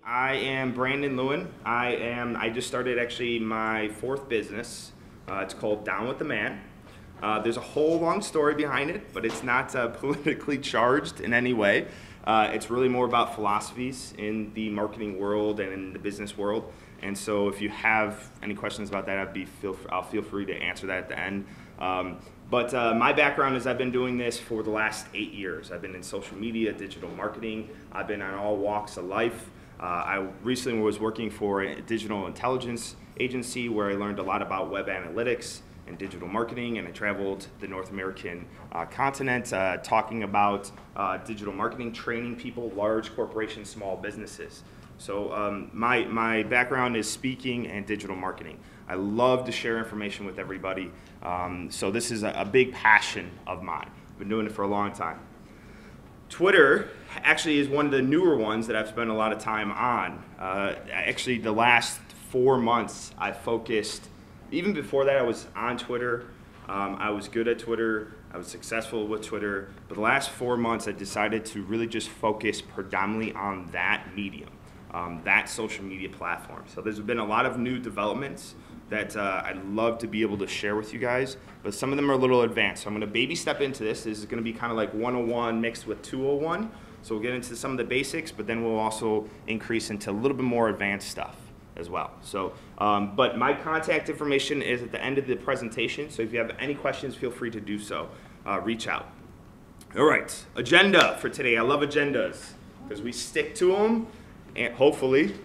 I am Brandon Lewin. I just started actually my fourth business. It's called Down with the Man. There's a whole long story behind it, but it's not politically charged in any way. It's really more about philosophies in the marketing world and in the business world. And so if you have any questions about that, I'll feel free to answer that at the end. But my background is I've been doing this for the last 8 years. I've been in social media, digital marketing. I've been on all walks of life. I recently was working for a digital intelligence agency where I learned a lot about web analytics and digital marketing, and I traveled the North American continent talking about digital marketing, training people, large corporations, small businesses. So my background is speaking and digital marketing. I love to share information with everybody. So this is a big passion of mine. I've been doing it for a long time. Twitter actually is one of the newer ones that I've spent a lot of time on. Actually, the last 4 months I focused, even before that I was on Twitter. I was good at Twitter. I was successful with Twitter. But the last 4 months I decided to really just focus predominantly on that medium, that social media platform. So there's been a lot of new developments that I'd love to be able to share with you guys, but some of them are a little advanced. So I'm gonna baby step into this. This is gonna be kind of like 101 mixed with 201. So we'll get into some of the basics, but then we'll also increase into a little bit more advanced stuff as well. So, but my contact information is at the end of the presentation. So if you have any questions, feel free to do so. Reach out. All right, agenda for today. I love agendas because we stick to them, and hopefully.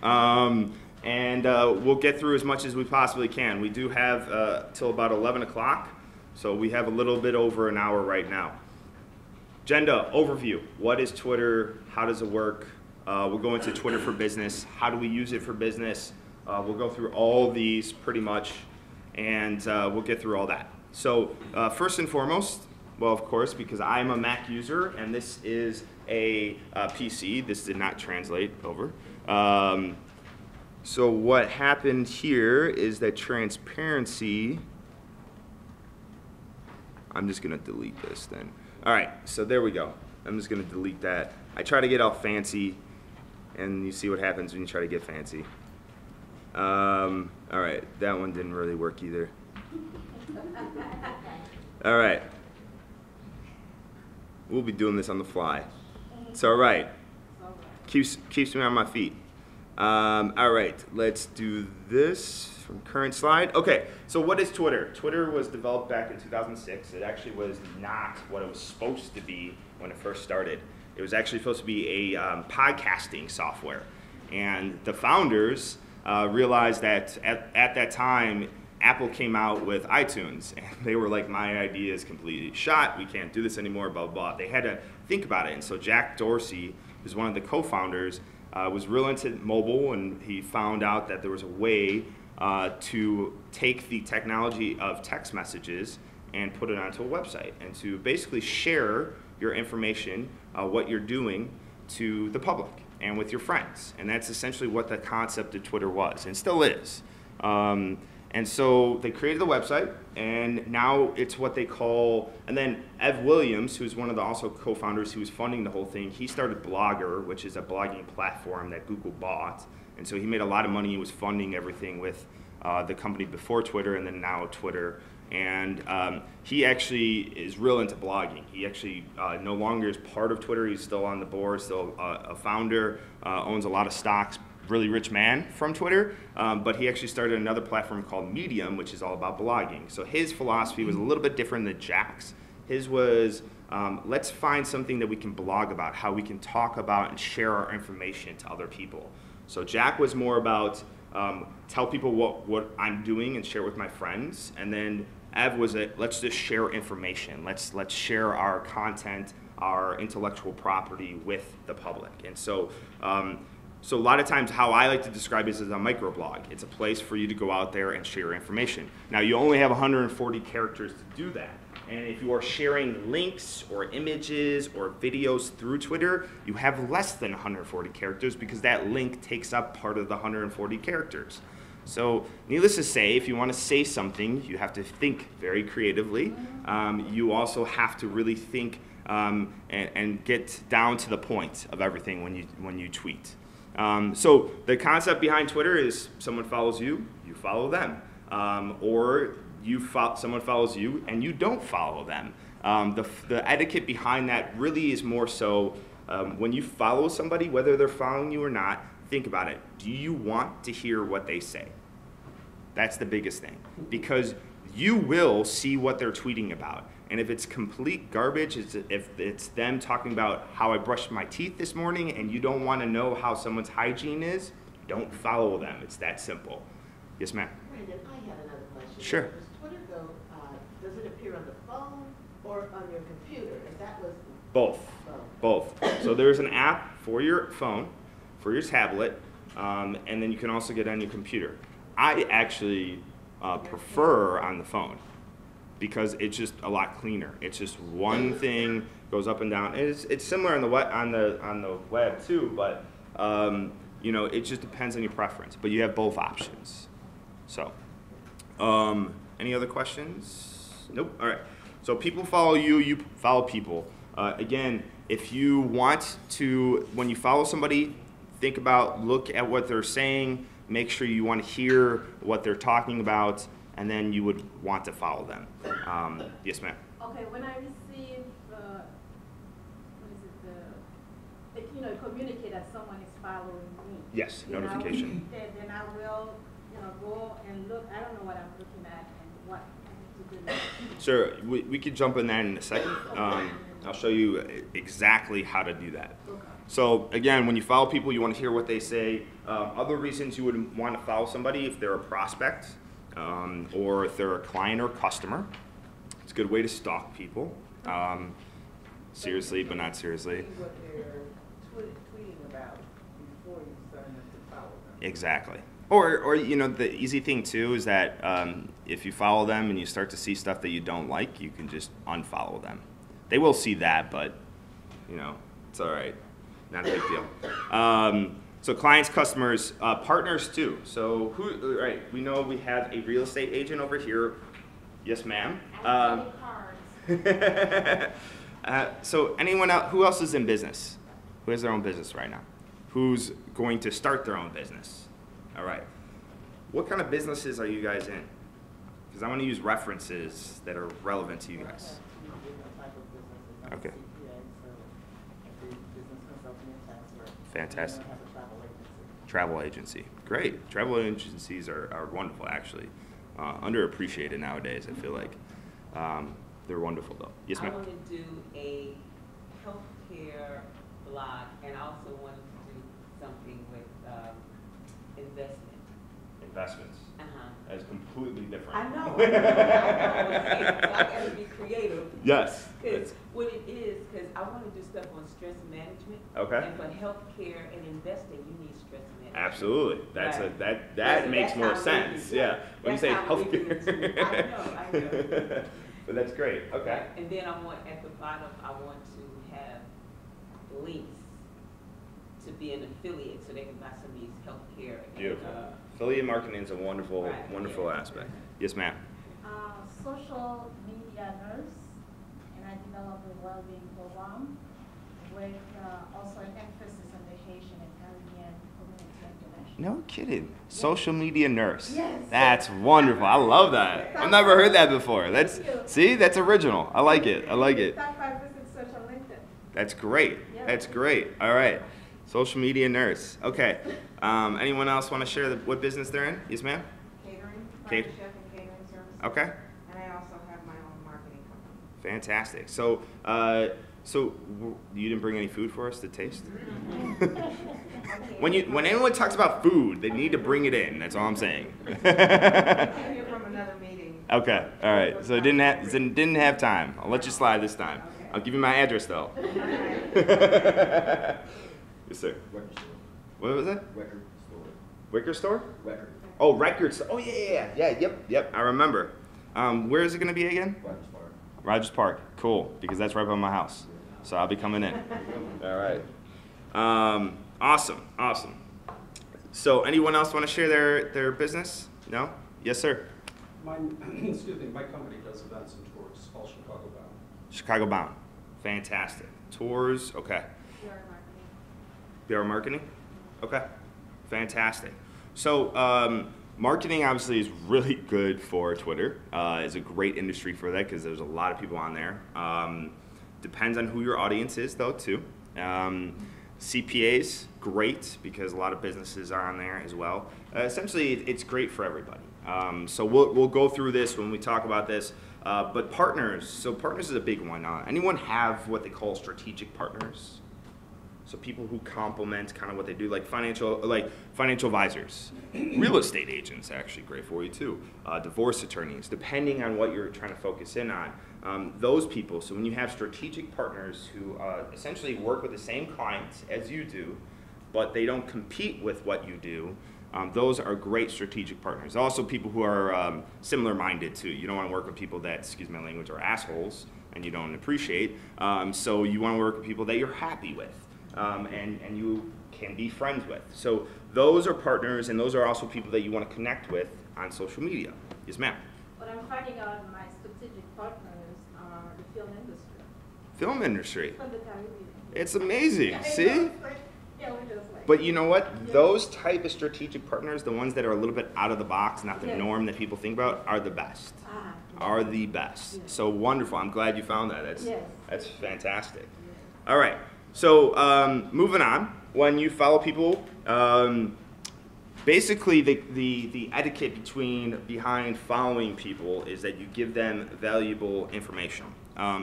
And we'll get through as much as we possibly can. We do have till about 11 o'clock, so we have a little bit over an hour right now. Agenda, overview. What is Twitter? How does it work? We'll go into Twitter for business. How do we use it for business? We'll go through all these pretty much, and we'll get through all that. So first and foremost, well, of course, because I'm a Mac user, and this is a PC. This did not translate over. So what happened here is that transparency, I'm just gonna delete this then. All right, so there we go. I'm just gonna delete that. I try to get all fancy, and you see what happens when you try to get fancy. All right, that one didn't really work either. All right, we'll be doing this on the fly. It's all right. Keeps me on my feet. All right, let's do this from current slide. Okay, so what is Twitter? Twitter was developed back in 2006. It actually was not what it was supposed to be when it first started. It was actually supposed to be a podcasting software. And the founders realized that at that time, Apple came out with iTunes, and they were like, my idea is completely shot. We can't do this anymore, blah, blah, blah. They had to think about it. And so Jack Dorsey, who's one of the co-founders, was real into mobile, and he found out that there was a way to take the technology of text messages and put it onto a website, and to basically share your information, what you're doing, to the public and with your friends. And that's essentially what the concept of Twitter was, and still is. And so they created the website, and now it's what they call, and then Ev Williams, who's one of the also co-founders who was funding the whole thing, he started Blogger, which is a blogging platform that Google bought. And so he made a lot of money. He was funding everything with the company before Twitter, and then now Twitter. And he actually is real into blogging. He actually no longer is part of Twitter. He's still on the board, still a founder, owns a lot of stocks, really rich man from Twitter, but he actually started another platform called Medium, which is all about blogging. So his philosophy was a little bit different than Jack's. His was, let's find something that we can blog about, how we can talk about and share our information to other people. So Jack was more about tell people what I'm doing and share with my friends, and then Ev was let's just share information. Let's share our content, our intellectual property with the public. And so so a lot of times how I like to describe it is as a microblog. It's a place for you to go out there and share information. Now you only have 140 characters to do that. And if you are sharing links or images or videos through Twitter, you have less than 140 characters because that link takes up part of the 140 characters. So needless to say, if you want to say something, you have to think very creatively. You also have to really think and get down to the point of everything when you tweet. So the concept behind Twitter is someone follows you, you follow them. Or someone follows you and you don't follow them. The etiquette behind that really is more so when you follow somebody, whether they're following you or not, think about it. Do you want to hear what they say? That's the biggest thing. Because you will see what they're tweeting about. And if it's complete garbage, if it's them talking about how I brushed my teeth this morning and you don't want to know how someone's hygiene is, don't follow them. It's that simple. Yes, ma'am? Brandon, I have another question. Sure. Does Twitter go, does it appear on the phone or on your computer? If that was Both. So there's an app for your phone, for your tablet, and then you can also get it on your computer. I actually prefer on the phone because it's just a lot cleaner. It's just one thing goes up and down. It's similar on the web too, but you know, it just depends on your preference. But you have both options. So, any other questions? Nope. All right. So people follow you, you follow people. Again, if you want to, when you follow somebody, think about, look at what they're saying, make sure you want to hear what they're talking about, and then you would want to follow them. Yes, ma'am. Okay, when I receive, communicate that someone is following me. Yes, notification. Then I will, go and look. I don't know what I'm looking at and what I need to do next. Sure, we could jump in that in a second. I'll show you exactly how to do that. Okay. So again, when you follow people, you want to hear what they say. Other reasons you would want to follow somebody, if they're a prospect or if they're a client or customer. It's a good way to stalk people. Seriously, but not seriously. what they're tweeting about before you sign up to follow them. Exactly. Or you know, the easy thing too is that if you follow them and you start to see stuff that you don't like, you can just unfollow them. They will see that, but you know, it's all right. Not a big deal. So clients, customers, partners too. So right, we know we have a real estate agent over here. Yes, ma'am. So anyone else, who else is in business? Who has their own business right now? Who's going to start their own business? All right. What kind of businesses are you guys in? Because I want to use references that are relevant to you guys. Okay. Fantastic. Travel agency. Great. Travel agencies are wonderful, actually. Underappreciated nowadays, I feel like. They're wonderful, though. Yes, ma'am? I want to do a healthcare blog, and I also wanted to do something with investment. Investments. Uh-huh. That's completely different. I know. I got to be creative. Yes. Because what it is, because I want to do stuff on stress management. Okay. And for healthcare and investing, you need stress management. Absolutely. That's Right. that So makes that's more how sense. we- Yeah. When you say that's how we do it. healthcare. I know. But that's great. Okay. And then I want, at the bottom, I want to have links to be an affiliate so they can buy some of these healthcare. Beautiful. And, Affiliate marketing is a wonderful, Right, wonderful yeah. aspect. Yes, ma'am. Social media nurse, and I developed a well-being program with also an emphasis on the Haitian and Caribbean community international. No kidding. Social media nurse. Yes. That's wonderful. I love that. I've never heard that before. See, that's original. I like it. I like it. Top 5 visit social LinkedIn. That's great. Yeah. That's great. All right. Social media nurse. Okay. Anyone else want to share what business they're in? Yes, ma'am? Catering, Cat- private chef and catering services. Okay. And I also have my own marketing company. Fantastic. So, you didn't bring any food for us to taste? When anyone talks about food, they need to bring it in. That's all I'm saying. I came here from another meeting. Okay. All right. So didn't have time. I'll let you slide this time. Okay. I'll give you my address though. Yes, sir. Record store. What was that? Record store. Wicker store? Record. Oh, record store. Oh yeah. Yep. I remember. Where is it going to be again? Rogers Park. Rogers Park. Cool, because that's right by my house. So I'll be coming in. All right. Awesome. So anyone else want to share their business? No? Yes, sir. My company does events and tours, all Chicago bound. Chicago bound. Fantastic. Tours. Okay. PR marketing. PR marketing. Okay, fantastic. So marketing obviously is really good for Twitter. It's a great industry for that because there's a lot of people on there. Depends on who your audience is though too. CPAs, great because a lot of businesses are on there as well. Essentially, it's great for everybody. So we'll go through this when we talk about this. But partners, so partners is a big one. Anyone have what they call strategic partners? So people who complement kind of what they do, like financial advisors, real estate agents, actually great for you too. Divorce attorneys, depending on what you're trying to focus in on. Those people. So when you have strategic partners who essentially work with the same clients as you do, but they don't compete with what you do, those are great strategic partners. Also, people who are similar-minded too. You don't want to work with people that, excuse my language, are assholes and you don't appreciate. So you want to work with people that you're happy with. And you can be friends with. So those are partners, and those are also people that you want to connect with on social media. Yes, ma'am. What I'm finding out, my strategic partners are the film industry. Film industry. From the Caribbean. It's amazing. See? Yeah, we just like. But you know what? Those type of strategic partners, the ones that are a little bit out of the box, not the Yes. norm that people think about, are the best. Ah, Are the best. Yes. So wonderful. I'm glad you found that. Yes. That's fantastic. All right. So moving on, when you follow people, basically the etiquette behind following people is that you give them valuable information.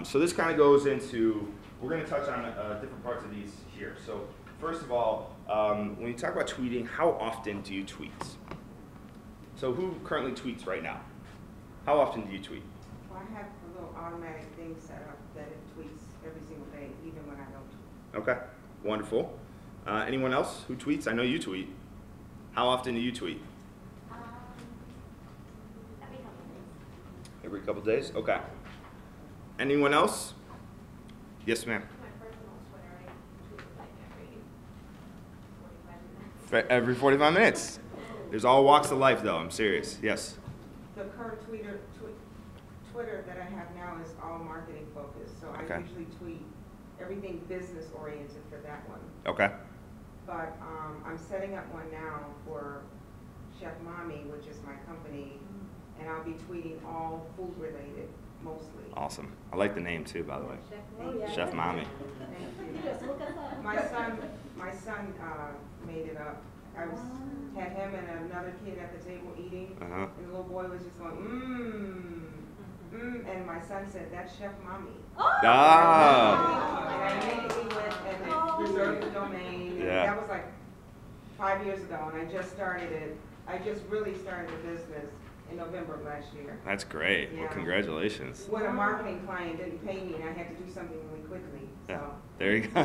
So this kind of goes into, we're going to touch on different parts of these here. So first of all, when you talk about tweeting, how often do you tweet? So who currently tweets right now? How often do you tweet? Well, I have a little automatic thing set up that it tweets every single day, even when I don't tweet. Okay, wonderful. Anyone else who tweets? I know you tweet. How often do you tweet? every couple of days. Every couple days? Okay. Anyone else? Yes, ma'am. My personal Twitter, I tweet like every 45 minutes. Every 45 minutes. There's all walks of life, though. I'm serious. Yes. The current Twitter that I have now is all marketing focused, so I Okay. usually tweet everything business oriented for that one. Okay. But I'm setting up one now for Chef Mommy, which is my company, and I'll be tweeting all food related, mostly. Awesome. I like the name, too, by the way. Oh, yeah. Chef Mommy. Thank you. Yes, look at that. My son made it up. Had him and another kid at the table eating, Uh-huh. and the little boy was just going, and my son said, "That's Chef Mommy." Ah. And I immediately went and reserved the domain. And Yeah. that was like 5 years ago, and I just started it. I just really started the business in November of last year. That's great. Well, Yeah. congratulations. When a marketing client didn't pay me, and I had to do something really quickly. Yeah. So. There you go.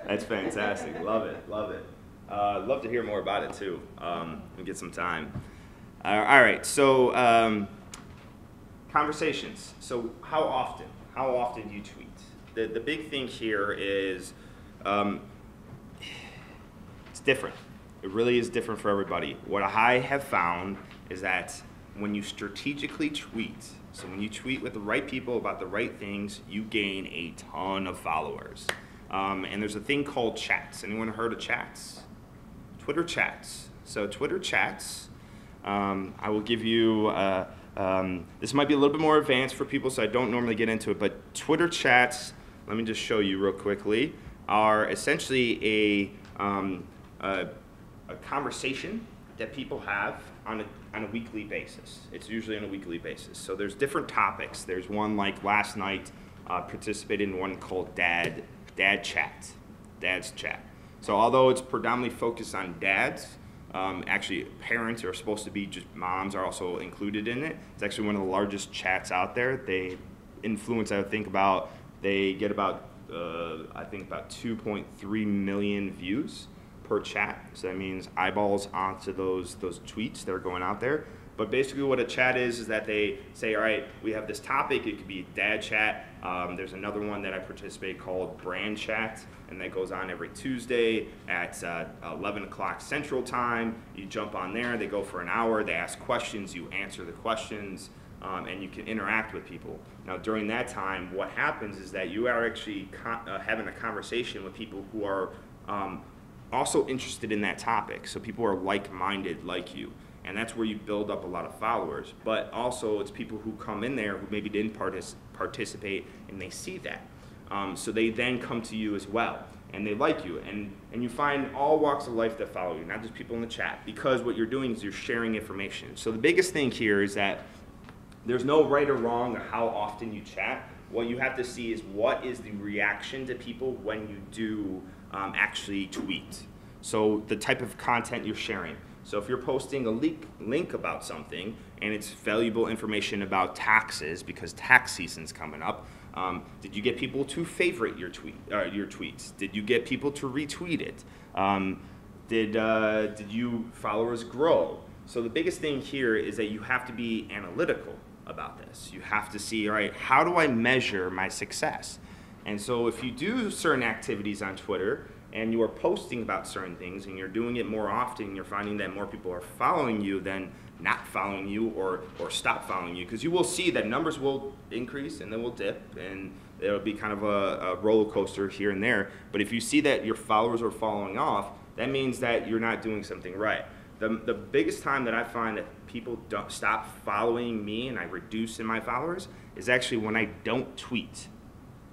That's fantastic. Love it. Love it. Love to hear more about it too. And get some time. All right. So conversations. So how often? How often do you tweet? The big thing here is it's different. It really is different for everybody. What I have found is that when you strategically tweet, so when you tweet with the right people about the right things, you gain a ton of followers. And there's a thing called chats. Anyone heard of chats? Twitter chats. So Twitter chats, I will give you, this might be a little bit more advanced for people, so I don't normally get into it, but Twitter chats, let me just show you real quickly, are essentially a conversation that people have on a weekly basis. It's usually on a weekly basis. So there's different topics. There's one like last night, participated in one called Dad's Chat. So although it's predominantly focused on dads, actually parents are supposed to be just moms are also included in it. It's actually one of the largest chats out there. They influence, I think about, they get about, I think about 2.3 million views per chat. So that means eyeballs onto those tweets that are going out there. But basically what a chat is that they say, all right, we have this topic. It could be dad chat. There's another one that I participate called brand chat, and that goes on every Tuesday at 11 o'clock Central Time. You jump on there. They go for an hour. They ask questions. You answer the questions, and you can interact with people. Now, during that time, what happens is that you are actually having a conversation with people who are also interested in that topic. So people are like-minded like you. And that's where you build up a lot of followers. But also it's people who come in there who maybe didn't participate and they see that. So they then come to you as well and they like you. And you find all walks of life that follow you, not just people in the chat, because what you're doing is you're sharing information. So the biggest thing here is that there's no right or wrong or how often you chat. What you have to see is what is the reaction to people when you do actually tweet. So the type of content you're sharing. So if you're posting a link about something and it's valuable information about taxes because tax season's coming up, did you get people to favorite your tweets? Did you get people to retweet it? Did you followers grow? So the biggest thing here is that you have to be analytical about this. You have to see, all right, how do I measure my success? And so if you do certain activities on Twitter and you are posting about certain things and you're doing it more often, you're finding that more people are following you than not following you or stop following you, because you will see that numbers will increase and then will dip and it'll be kind of a roller coaster here and there. But if you see that your followers are falling off, that means that you're not doing something right. The biggest time that I find that people don't stop following me and I reduce in my followers is actually when I don't tweet.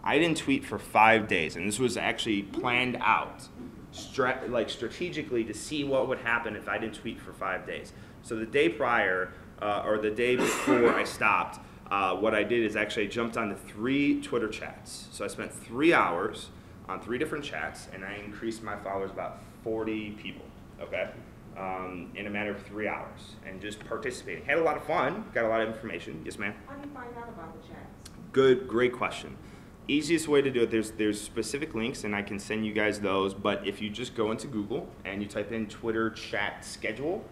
I didn't tweet for 5 days, and this was actually planned out strategically to see what would happen if I didn't tweet for 5 days. So the day prior, or the day before I stopped, what I did is actually I jumped onto 3 Twitter chats. So I spent 3 hours on 3 different chats, and I increased my followers about 40 people, okay? In a matter of 3 hours, and just participating. Had a lot of fun, got a lot of information. Yes, ma'am? How do you find out about the chats? Great question. Easiest way to do it, there's specific links, and I can send you guys those, but if you just go into Google and you type in Twitter chat schedule,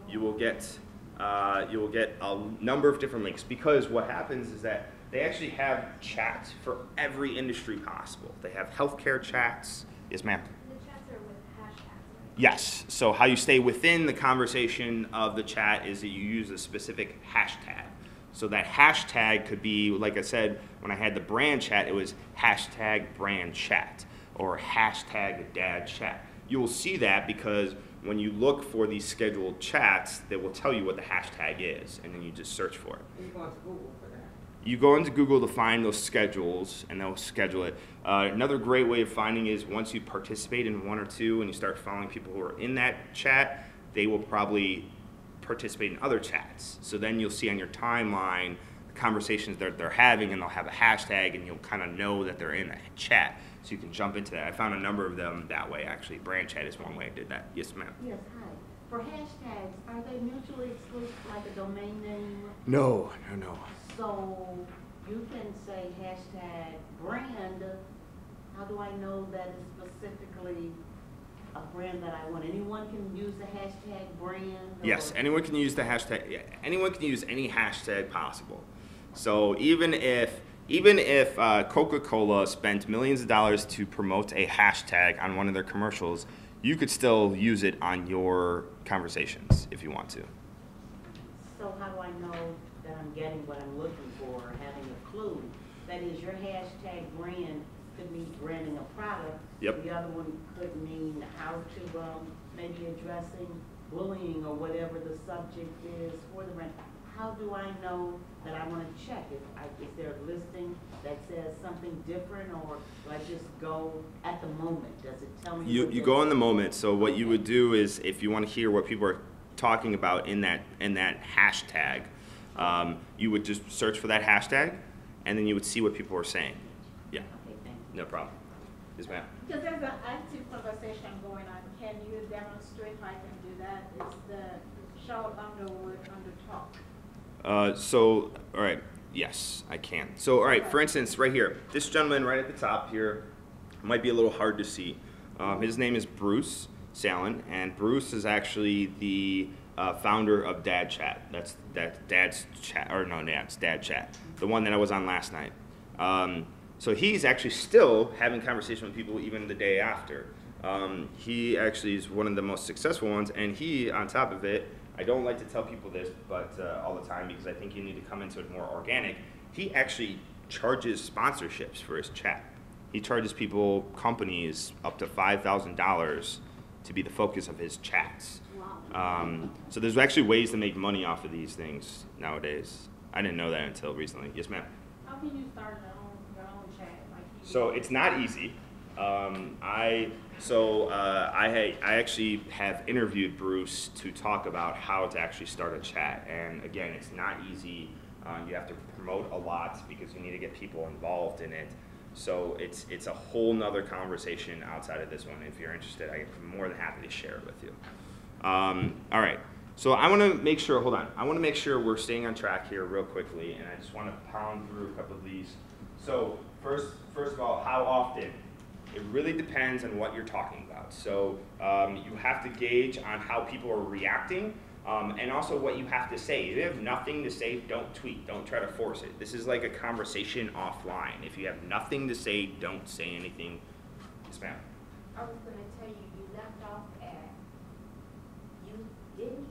you will get a number of different links, because what happens is that they actually have chats for every industry possible. They have healthcare chats. Yes, ma'am? The chats are with hashtags, right? Yes, so how you stay within the conversation of the chat is that you use a specific hashtag. So that hashtag could be, like I said, when I had the brand chat, it was hashtag brand chat or hashtag dad chat. You will see that because when you look for these scheduled chats, they will tell you what the hashtag is, and then you just search for it. And you go into Google for that. You go into Google to find those schedules, and they'll schedule it. Another great way of finding is once you participate in 1 or 2 and you start following people who are in that chat, they will probably participate in other chats. So then you'll see on your timeline the conversations that they're having, and they'll have a hashtag, and you'll kind of know that they're in a chat. So you can jump into that. I found a number of them that way, actually. Brand chat is one way I did that. Yes, ma'am? Yes, hi. For hashtags, are they mutually exclusive, like a domain name? No. So you can say hashtag brand. How do I know that it's specifically a brand that I want? Anyone can use the hashtag brand? Yes, anyone can use the hashtag. Yeah, anyone can use any hashtag possible. So even if Coca-Cola spent millions of dollars to promote a hashtag on one of their commercials, you could still use it on your conversations if you want to. So how do I know that I'm getting what I'm looking for, or having a clue? That is, your hashtag brand could mean branding a product. Yep. The other one could mean how to maybe addressing bullying or whatever the subject is for the brand. How do I know that I want to check? Is there a listing that says something different, or do I just go at the moment? Does it tell me? You go in the moment. So what you would do is, if you want to hear what people are talking about in that hashtag, you would just search for that hashtag, and then you would see what people are saying. Yeah. Okay, thanks. No problem. Yes, ma'am. Because there's an active conversation going on. Can you demonstrate how I can do that? Is the Charlotte Underwood under talk? So, all right, yes, I can. So, all right, for instance, right here, this gentleman right at the top here might be a little hard to see. His name is Bruce Salen, and Bruce is actually the founder of Dad Chat. That's Dad's Chat, or no, it's Dad Chat, the one that I was on last night. So he's actually still having conversation with people even the day after. He actually is one of the most successful ones, and he, on top of it, I don't like to tell people this, but all the time, because I think you need to come into it more organic. He actually charges sponsorships for his chat. He charges people, companies, up to $5,000 to be the focus of his chats. Wow. So there's actually ways to make money off of these things nowadays. I didn't know that until recently. Yes, ma'am. How can you start your own chat? Like So it's not easy. I actually have interviewed Bruce to talk about how to actually start a chat, and again, it's not easy. You have to promote a lot because you need to get people involved in it. So it's a whole nother conversation outside of this one. If you're interested, I'm more than happy to share it with you. All right. So I want to make sure. Hold on. I want to make sure we're staying on track here real quickly, and I just want to pound through a couple of these. So first of all, how often? It really depends on what you're talking about. So you have to gauge on how people are reacting, and also what you have to say. If you have nothing to say, don't tweet. Don't try to force it. This is like a conversation offline. If you have nothing to say, don't say anything. Yes, ma'am. I was going to tell you, you left off at, you didn't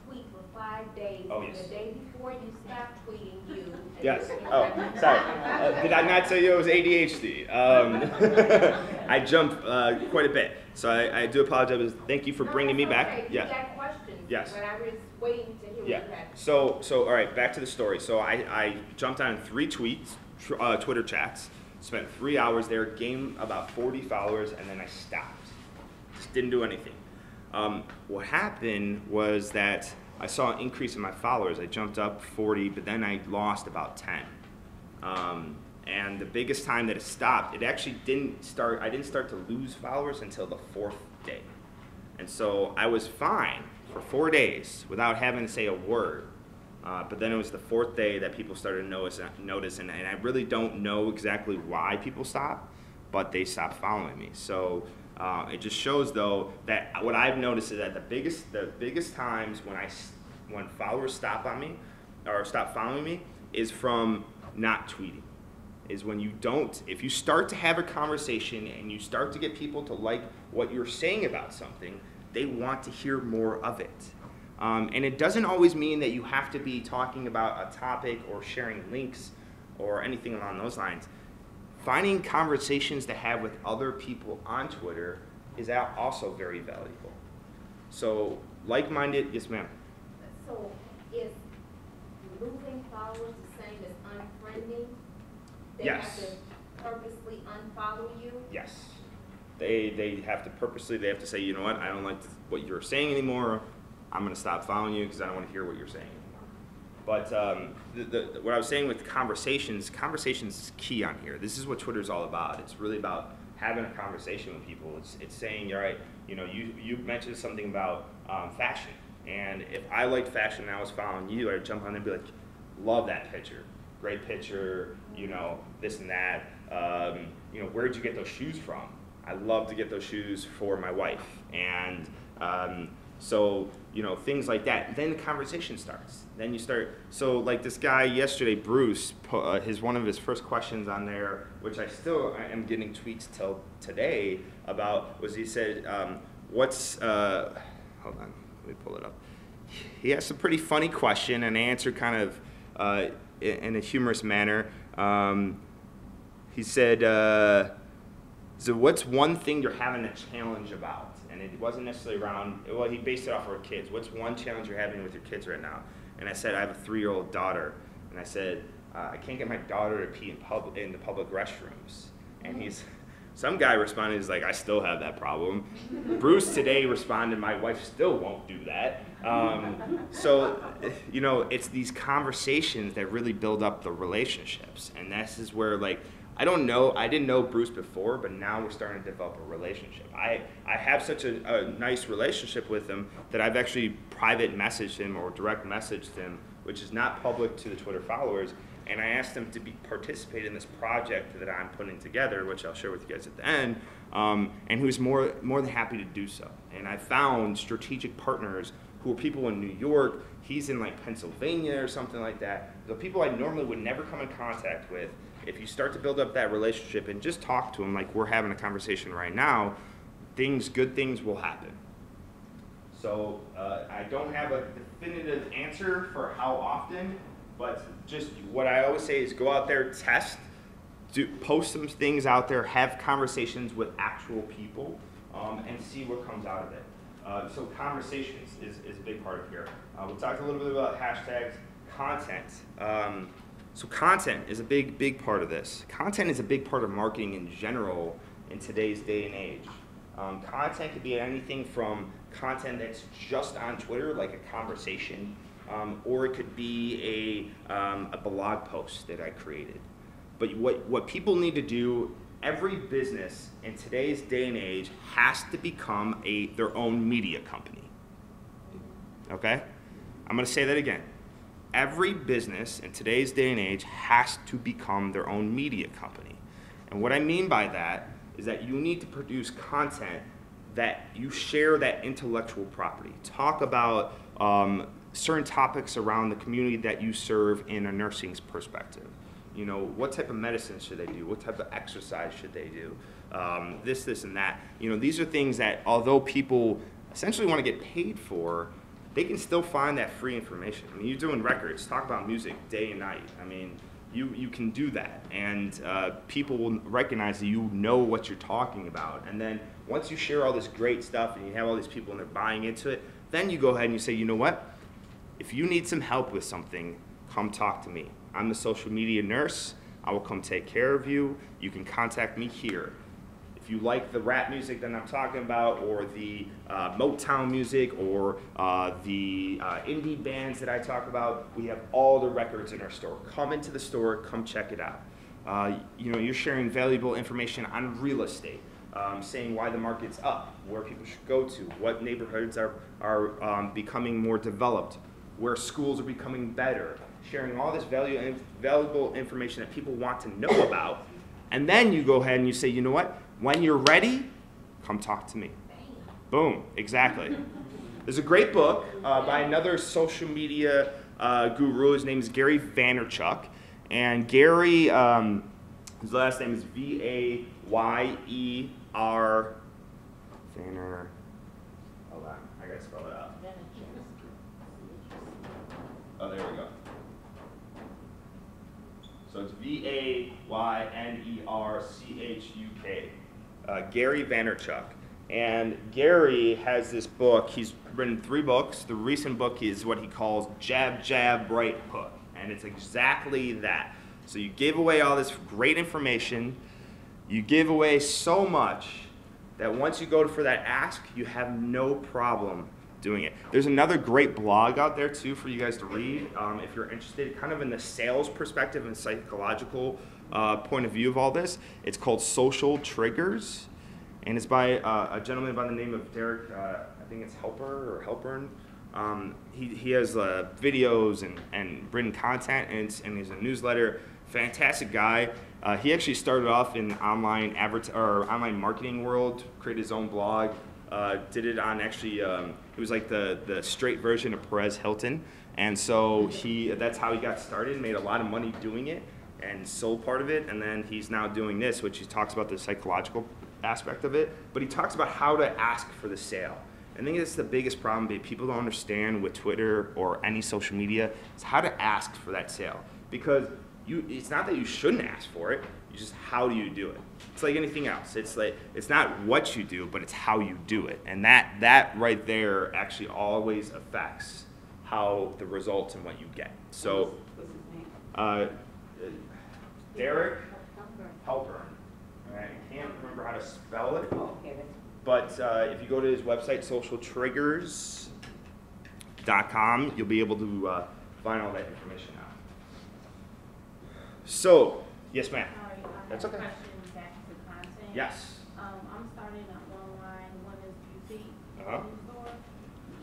tweet for 5 days. Oh, and yes. the day before you stopped tweeting, you. Yes. Oh, sorry. Did I not tell you it was ADHD? I jump quite a bit, so I do apologize. Thank you for bringing me back. Okay. Yeah. You got questions. Yes. But I was waiting to hear Yeah. what you had. So all right, back to the story. So I jumped on 3 tweets, Twitter chats, spent 3 hours there, gained about 40 followers, and then I stopped. Just didn't do anything. What happened was that I saw an increase in my followers. I jumped up 40, but then I lost about 10. And the biggest time that it stopped, it actually didn't start, I didn't start to lose followers until the 4th day. And so I was fine for 4 days without having to say a word. But then it was the 4th day that people started to notice, and I really don't know exactly why people stopped, but they stopped following me. So it just shows, though, that what I've noticed is that the biggest times when followers stop on me or stop following me is from not tweeting. Is when you don't, if you start to have a conversation and you start to get people to like what you're saying about something, they want to hear more of it. And it doesn't always mean that you have to be talking about a topic or sharing links or anything along those lines. Finding conversations to have with other people on Twitter is also very valuable. So, like-minded, yes ma'am. So is losing followers the same as unfriending? They Yes. have to purposely unfollow you? Yes. They have to purposely, they have to say, you know what, I don't like what you're saying anymore. I'm going to stop following you because I don't want to hear what you're saying anymore. But what I was saying with conversations is key on here. This is what Twitter's all about. It's really about having a conversation with people. It's saying, all right, you mentioned something about fashion. And if I liked fashion and I was following you, I'd jump on there and be like, love that picture. Great picture, this and that. Where'd you get those shoes from? I love to get those shoes for my wife. And so, things like that. Then the conversation starts. Then you start, so like this guy yesterday, Bruce, one of his first questions on there, which I am getting tweets till today about, was he said, hold on, let me pull it up. He asked a pretty funny question, and I answered kind of in a humorous manner. He said, so what's one thing you're having a challenge about? And it wasn't necessarily around, well, he based it off of our kids. What's one challenge you're having with your kids right now? And I said, I have a 3-year-old daughter. And I said, I can't get my daughter to pee in the public restrooms. And some guy responded, he's like, I still have that problem. Bruce today responded, my wife still won't do that. So, it's these conversations that really build up the relationships. And this is where, I didn't know Bruce before, but now we're starting to develop a relationship. I have such a nice relationship with him that I've actually private messaged him or direct messaged him, which is not public to the Twitter followers, and I asked him to participate in this project that I'm putting together, which I'll share with you guys at the end, and he was more than happy to do so. And I found strategic partners who are people in New York. He's in Pennsylvania or something like that. The people I normally would never come in contact with. If you start to build up that relationship and just talk to them like we're having a conversation right now, good things will happen. So I don't have a definitive answer for how often, but just what I always say is go out there, test, post some things out there, have conversations with actual people. and see what comes out of it. So conversations is a big part of here. We talked a little bit about hashtags, content. So content is a big part of this. Content is a big part of marketing in general in today's day and age. Content could be anything from content that's just on Twitter, like a conversation, or it could be a blog post that I created. But what people need to do, every business in today's day and age has to become their own media company. Okay? I'm going to say that again. Every business in today's day and age has to become their own media company. And what I mean by that is that you need to produce content that you share that intellectual property. Talk about certain topics around the community that you serve in a nursing perspective. You know, what type of medicine should they do? What type of exercise should they do? This, and that. You know, these are things that although people essentially want to get paid for, they can still find that free information. I mean, you're doing records, talk about music day and night. I mean, you can do that, and people will recognize that you know what you're talking about. And then once you share all this great stuff and you have all these people and they're buying into it, then you go ahead and you say, you know what? If you need some help with something, come talk to me. I'm the social media nurse. I will come take care of you. You can contact me here. If you like the rap music that I'm talking about, or the Motown music, or the indie bands that I talk about, we have all the records in our store. Come into the store, come check it out. You know, you're sharing valuable information on real estate, saying why the market's up, where people should go to, what neighborhoods are becoming more developed, where schools are becoming better, sharing all this valuable information that people want to know about. And then you go ahead and you say, you know what? When you're ready, come talk to me. Boom, exactly. There's a great book by another social media guru. His name is Gary Vaynerchuk. And Gary, his last name is Vayer. Vayner. Hold on, I gotta spell it out. Oh, there we go. So it's Vaynerchuk. Gary Vaynerchuk. And Gary has this book. He's written 3 books. The recent book is what he calls Jab, Jab, Right Hook. And it's exactly that. So you give away all this great information. You give away so much that once you go for that ask, you have no problem doing it. There's another great blog out there too for you guys to read if you're interested, kind of in the sales perspective and psychological point of view of all this. It's called Social Triggers, and it's by a gentleman by the name of Derek, I think it's Helpern. He has videos and written content, and he's a newsletter. Fantastic guy. He actually started off in online marketing world, created his own blog. Did it on actually, it was like the straight version of Perez Hilton. And so that's how he got started, made a lot of money doing it and sold part of it. And then he's now doing this, which he talks about the psychological aspect of it. But he talks about how to ask for the sale. I think that's the biggest problem that people don't understand with Twitter or any social media is how to ask for that sale. Because it's not that you shouldn't ask for it, it's just how do you do it. It's like anything else. It's not what you do, but it's how you do it. And that right there actually always affects how the results and what you get. So, What's his name? Derek Helpern. I can't remember how to spell it. Oh, okay. But if you go to his website, socialtriggers.com, you'll be able to find all that information out. So, yes, ma'am. Sorry, I That's have a okay. question back to content. Yes. I'm starting an online women's boutique Uh-huh. store,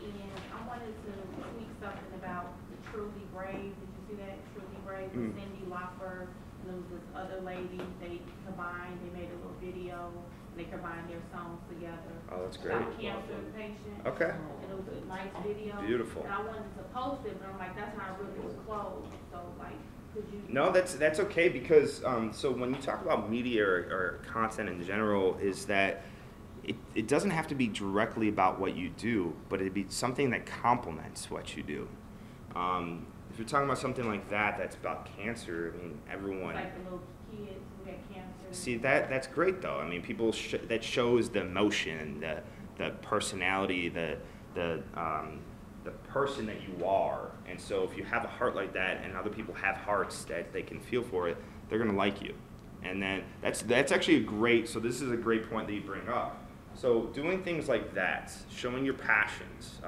and I wanted to tweak something about the Truly Brave. Did you see that? Truly Brave with Mm. Cindy Lauper, and there was this other lady. They combined. They made a little video. And they combined their songs together. Oh, that's great. About cancer patient. Okay. And it was a nice video. Beautiful. And I wanted to post it, but I'm like, that's not really closed. So like, could you? No, that's okay because so when you talk about media or content in general, is that it doesn't have to be directly about what you do, but it'd be something that complements what you do. If you're talking about something like that, that's about cancer. I mean, everyone. Like the little kids who had cancer. See, that's great though. I mean, that shows the emotion, the personality, the person that you are. And so if you have a heart like that, and other people have hearts that they can feel for it, they're gonna like you. And then that's actually a great. So this is a great point that you bring up. So doing things like that, showing your passions,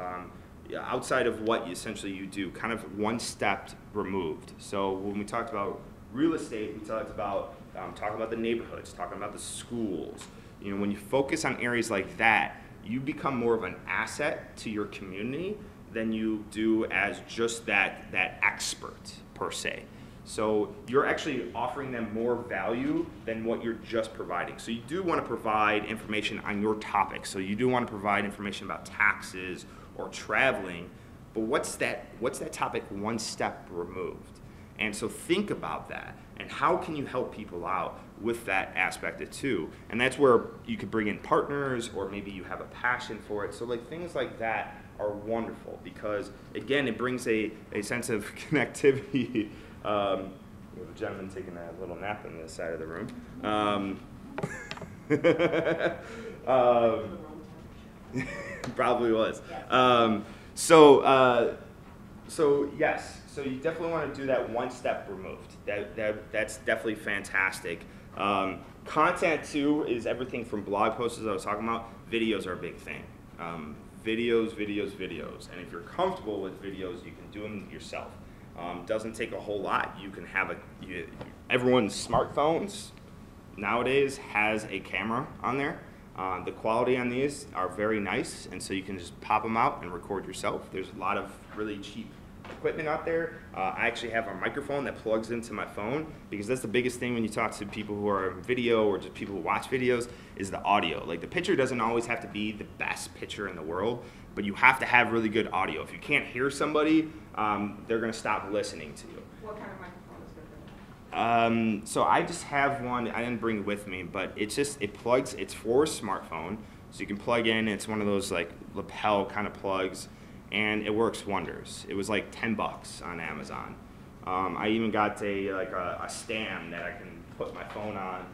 outside of what essentially you do, kind of one step removed. So when we talked about real estate, we talked about talking about the neighborhoods, talking about the schools. You know, when you focus on areas like that, you become more of an asset to your community than you do as just that expert per se. So you're actually offering them more value than what you're just providing. So you do want to provide information on your topic. So you do want to provide information about taxes or traveling, but what's that topic one step removed? And so think about that, and how can you help people out with that aspect too? And that's where you could bring in partners, or maybe you have a passion for it. So like things like that are wonderful, because again, it brings a sense of connectivity. We have a gentleman taking a little nap on the side of the room. Probably was. So yes, so you definitely want to do that one step removed. That's definitely fantastic. Content too is everything from blog posts, as I was talking about. Videos are a big thing. Videos, and if you're comfortable with videos, you can do them yourself. Doesn't take a whole lot. You can have everyone's smartphones nowadays has a camera on there. The quality on these are very nice, and so you can just pop them out and record yourself. There's a lot of really cheap equipment out there. I actually have a microphone that plugs into my phone, because that's the biggest thing when you talk to people who are in video or just people who watch videos is the audio. Like the picture doesn't always have to be the best picture in the world, but you have to have really good audio. If you can't hear somebody, they're gonna stop listening to you. What kind of microphone is good for that? So I just have one. I didn't bring it with me, but it plugs. It's for a smartphone, so you can plug in. It's one of those like lapel kind of plugs, and it works wonders. It was like $10 on Amazon. I even got a stand that I can put my phone on.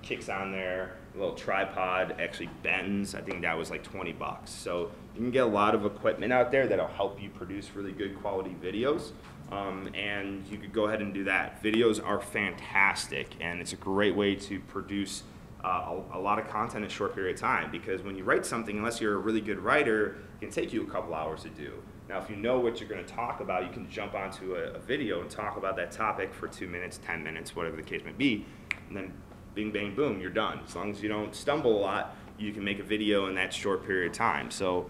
Kicks on there. A little tripod actually bends. I think that was like $20. So you can get a lot of equipment out there that'll help you produce really good quality videos. And you could go ahead and do that. Videos are fantastic, and it's a great way to produce a lot of content in a short period of time, because when you write something, unless you're a really good writer, it can take you a couple hours to do. Now, if you know what you're going to talk about, you can jump onto a video and talk about that topic for 2 minutes, 10 minutes, whatever the case may be, and then bing, bang, boom, you're done. As long as you don't stumble a lot, you can make a video in that short period of time. So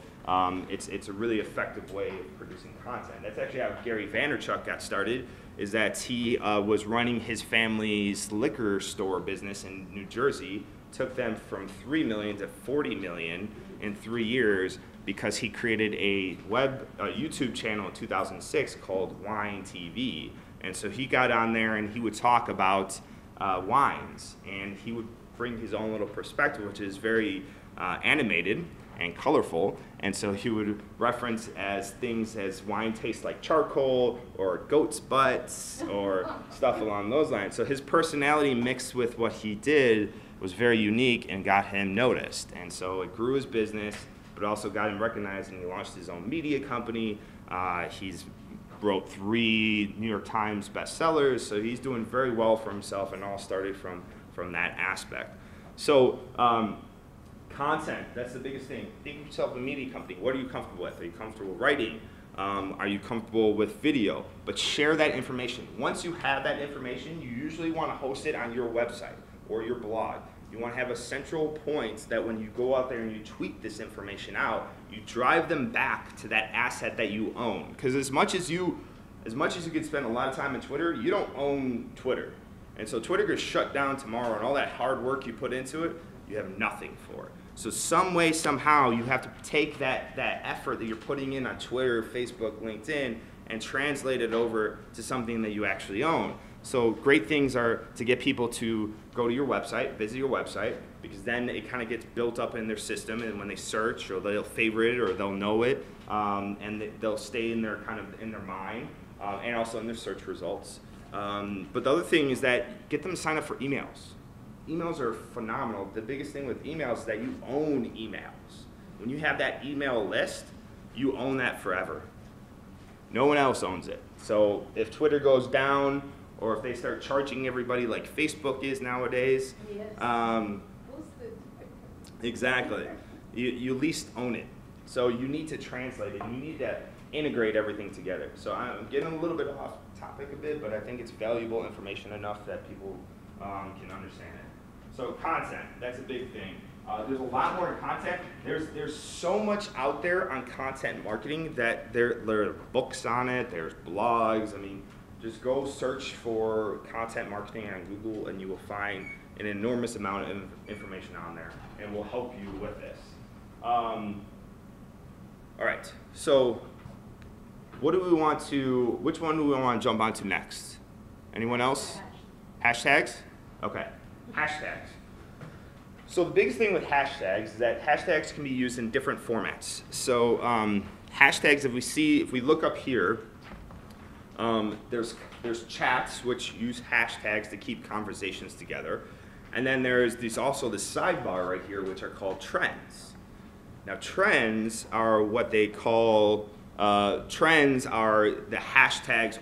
it's a really effective way of producing content. That's actually how Gary Vaynerchuk got started, is that he was running his family's liquor store business in New Jersey, took them from 3 million to 40 million in 3 years, because he created a YouTube channel in 2006 called Wine TV. And so he got on there and he would talk about wines, and he would bring his own little perspective, which is very animated and colorful. And so he would reference things as wine tastes like charcoal or goat's butts or stuff along those lines. So his personality mixed with what he did was very unique and got him noticed. And so it grew his business, but also got him recognized, and he launched his own media company. He's wrote 3 New York Times bestsellers, so he's doing very well for himself, and all started from that aspect. So content, that's the biggest thing. Think of yourself as a media company. What are you comfortable with? Are you comfortable writing? Are you comfortable with video? But share that information. Once you have that information, you usually want to host it on your website or your blog. You want to have a central point that when you go out there and you tweet this information out, you drive them back to that asset that you own. Because as much as you could spend a lot of time on Twitter, you don't own Twitter. And so Twitter gets shut down tomorrow, and all that hard work you put into it, you have nothing for it. So some way, somehow, you have to take that effort that you're putting in on Twitter, Facebook, LinkedIn, and translate it over to something that you actually own. So great things are to get people to go to your website, visit your website, because then it kind of gets built up in their system, and when they search, or they'll favorite it, or they'll know it, and they'll stay in their mind, and also in their search results. But the other thing is that get them to sign up for emails. Emails are phenomenal. The biggest thing with emails is that you own emails. When you have that email list, you own that forever. No one else owns it. So if Twitter goes down, or if they start charging everybody like Facebook is nowadays, exactly, you at least own it. So you need to translate it. You need to integrate everything together. So I'm getting a little bit off topic a bit, but I think it's valuable information enough that people can understand it. So content, that's a big thing. There's a lot more in content. There's so much out there on content marketing that there are books on it, there's blogs. I mean, just go search for content marketing on Google and you will find an enormous amount of information on there, and will help you with this. All right, so which one do we want to jump onto next? Anyone else? Hashtags? Okay, hashtags. So the biggest thing with hashtags is that hashtags can be used in different formats. So hashtags, if we look up here, there's chats which use hashtags to keep conversations together. And then there's also this sidebar right here which are called trends. Now trends are what they call, trends are the hashtags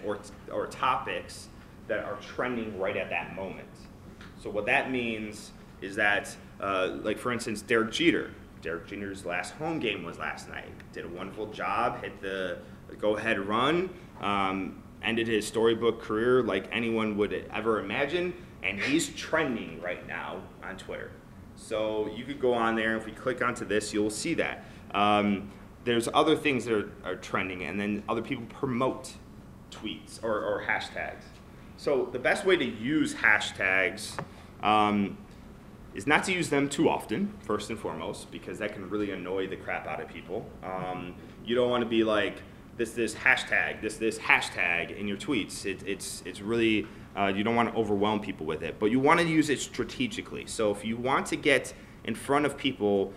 or topics that are trending right at that moment. So what that means is that, like for instance, Derek Jeter's last home game was last night. Did a wonderful job, hit the go-ahead run, ended his storybook career like anyone would ever imagine, and he's trending right now on Twitter. So you could go on there, and if we click onto this, you'll see that. There's other things that are trending, and then other people promote tweets or hashtags. So the best way to use hashtags is not to use them too often, first and foremost, because that can really annoy the crap out of people. You don't want to be like this hashtag in your tweets. It's really, you don't want to overwhelm people with it, but you want to use it strategically. So if you want to get in front of people,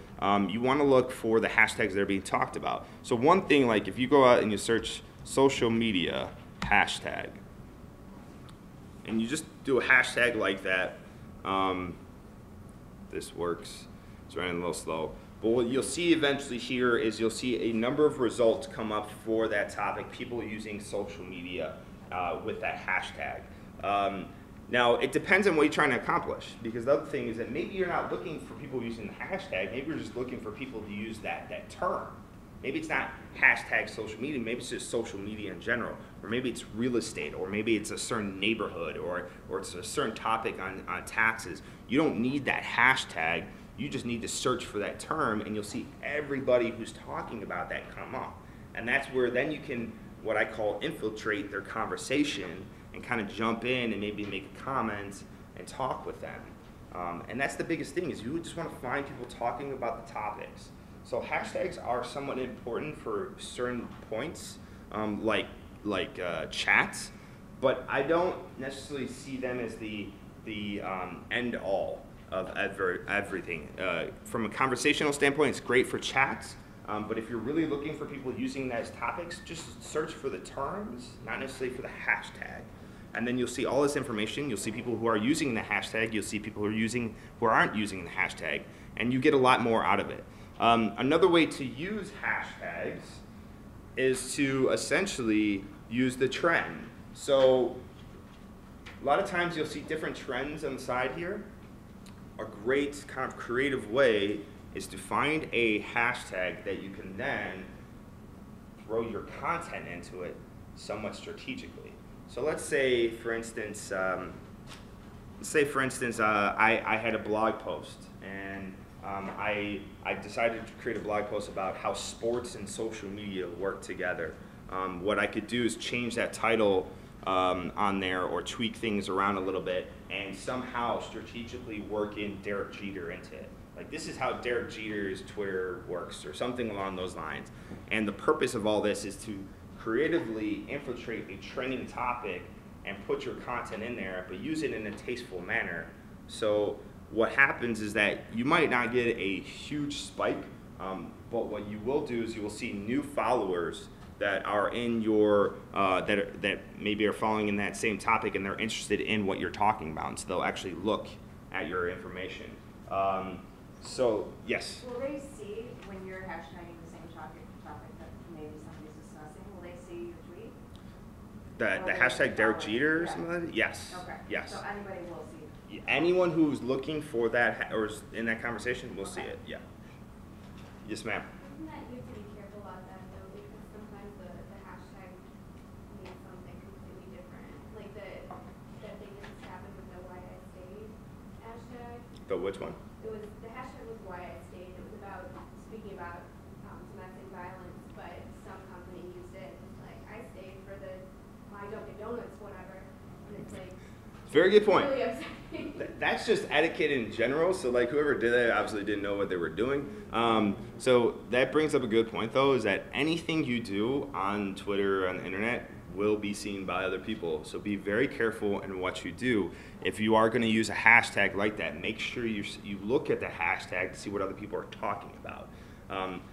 you want to look for the hashtags that are being talked about. So one thing, like if you go out and you search social media hashtag, and you just do a hashtag like that, this works. It's running a little slow. But what you'll see eventually here is you'll see a number of results come up for that topic, people using social media with that hashtag. Now, it depends on what you're trying to accomplish, because the other thing is that maybe you're not looking for people using the hashtag, maybe you're just looking for people to use that term. Maybe it's not hashtag social media, maybe it's just social media in general, or maybe it's real estate, or maybe it's a certain neighborhood, or it's a certain topic on taxes. You don't need that hashtag, you just need to search for that term, and you'll see everybody who's talking about that come up. And that's where then you can, what I call, infiltrate their conversation and kind of jump in and maybe make a comment and talk with them. And that's the biggest thing, is you just want to find people talking about the topics. So hashtags are somewhat important for certain points, like chats, but I don't necessarily see them as the end all of everything. From a conversational standpoint, it's great for chats, but if you're really looking for people using that as topics, just search for the terms, not necessarily for the hashtag. And then you'll see all this information. You'll see people who are using the hashtag. You'll see people who aren't using the hashtag, and you get a lot more out of it. Another way to use hashtags is to essentially use the trend. So a lot of times you'll see different trends on the side here. A great kind of creative way is to find a hashtag that you can then throw your content into it somewhat strategically. So let's say, for instance, I had a blog post, and I decided to create a blog post about how sports and social media work together. What I could do is change that title on there, or tweak things around a little bit, and somehow strategically work in Derek Jeter into it. Like, this is how Derek Jeter's Twitter works, or something along those lines. And the purpose of all this is to creatively infiltrate a trending topic and put your content in there, but use it in a tasteful manner. So what happens is that you might not get a huge spike, but what you will do is you will see new followers that are in your that maybe are following in that same topic and they're interested in what you're talking about, and so they'll actually look at your information. So yes. Will they see when you're hashtagging the same topic that maybe somebody's discussing? Will they see your tweet? The hashtag Derek Jeter or something like that? Yes. Okay. Yes. So anybody will see it? Anyone who's looking for that or is in that conversation will see it. Yeah. Yes, ma'am. Isn't that you have to be careful about that though, because sometimes the hashtag means something completely different. Like that thing that just happened with the Why I Stayed hashtag. The which one? The hashtag was Why I Stayed. It was about speaking about domestic violence, but some company used it. It's like I stayed for the my Dunkin' Donuts, whatever, and it's like. Very good point. Really upsetting. That's just etiquette in general. So like whoever did that obviously didn't know what they were doing. So that brings up a good point though, is that anything you do on Twitter or on the internet will be seen by other people. So be very careful in what you do. If you are going to use a hashtag like that, make sure you look at the hashtag to see what other people are talking about.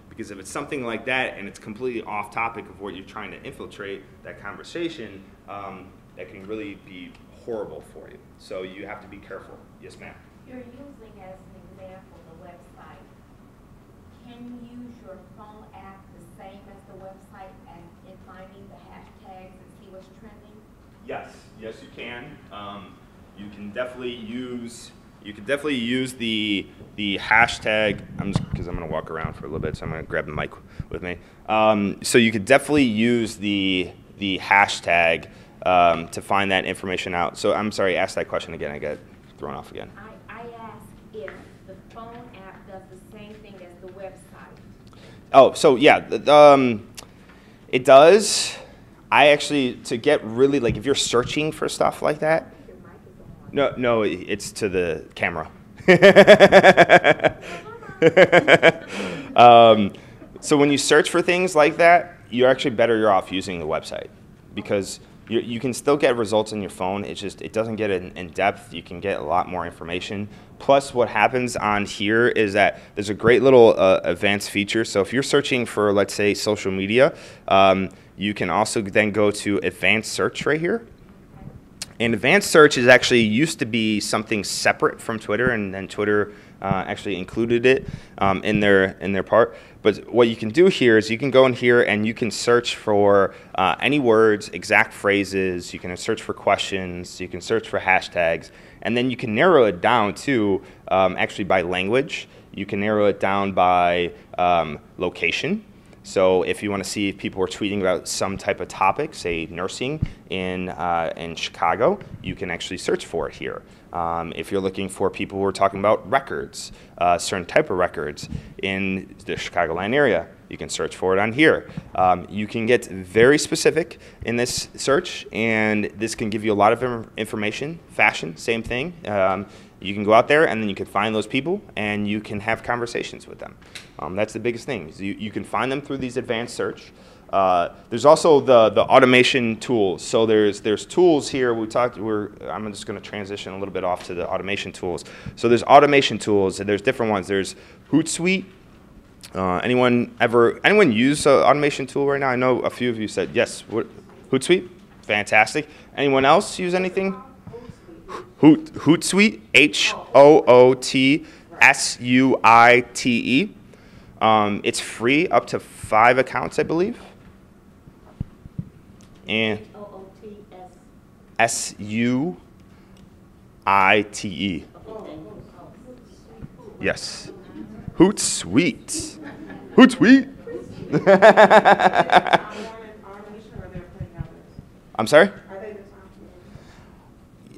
Because if it's something like that and it's completely off topic of what you're trying to infiltrate that conversation, that can really be horrible for you. So you have to be careful. Yes, ma'am. You're using as an example the website. Can you use your phone app the same as the website and in finding the hashtags and see what's trending? Yes, yes, you can. You can definitely use the hashtag. Because I'm going to walk around for a little bit, so I'm going to grab the mic with me. So you could definitely use the hashtag to find that information out. So I'm sorry, ask that question again. I got thrown off again. I asked if the phone app does the same thing as the website. Oh, so yeah, it does. I actually, to get really, like if you're searching for stuff like that, Your mic is on. no, it's to the camera. So when you search for things like that, you're actually better off using the website because you can still get results in your phone. It's just it doesn't get in depth. You can get a lot more information. Plus, what happens on here is that there's a great little advanced feature. So if you're searching for, let's say, social media, you can also then go to advanced search right here. And advanced search is actually used to be something separate from Twitter, and then Twitter actually included it in their part. But what you can do here is you can go in here and you can search for any words, exact phrases. You can search for questions. You can search for hashtags, and then you can narrow it down to actually by language. You can narrow it down by location. So if you want to see if people are tweeting about some type of topic, say nursing in Chicago, you can actually search for it here. If you're looking for people who are talking about records, certain type of records in the Chicagoland area, you can search for it on here. You can get very specific in this search, and this can give you a lot of information. Fashion, same thing. You can go out there and then you can find those people and you can have conversations with them. That's the biggest thing. You can find them through these advanced search. There's also the automation tools. So there's tools here. I'm just going to transition a little bit off to the automation tools. So there's automation tools and there's different ones. There's Hootsuite. Anyone use an automation tool right now? I know a few of you said yes. Hootsuite, fantastic. Anyone else use anything? Hootsuite, HOOTSUITE. It's free up to 5 accounts, I believe. And SUITE. Yes. Hootsuite. Hootsuite. I'm sorry?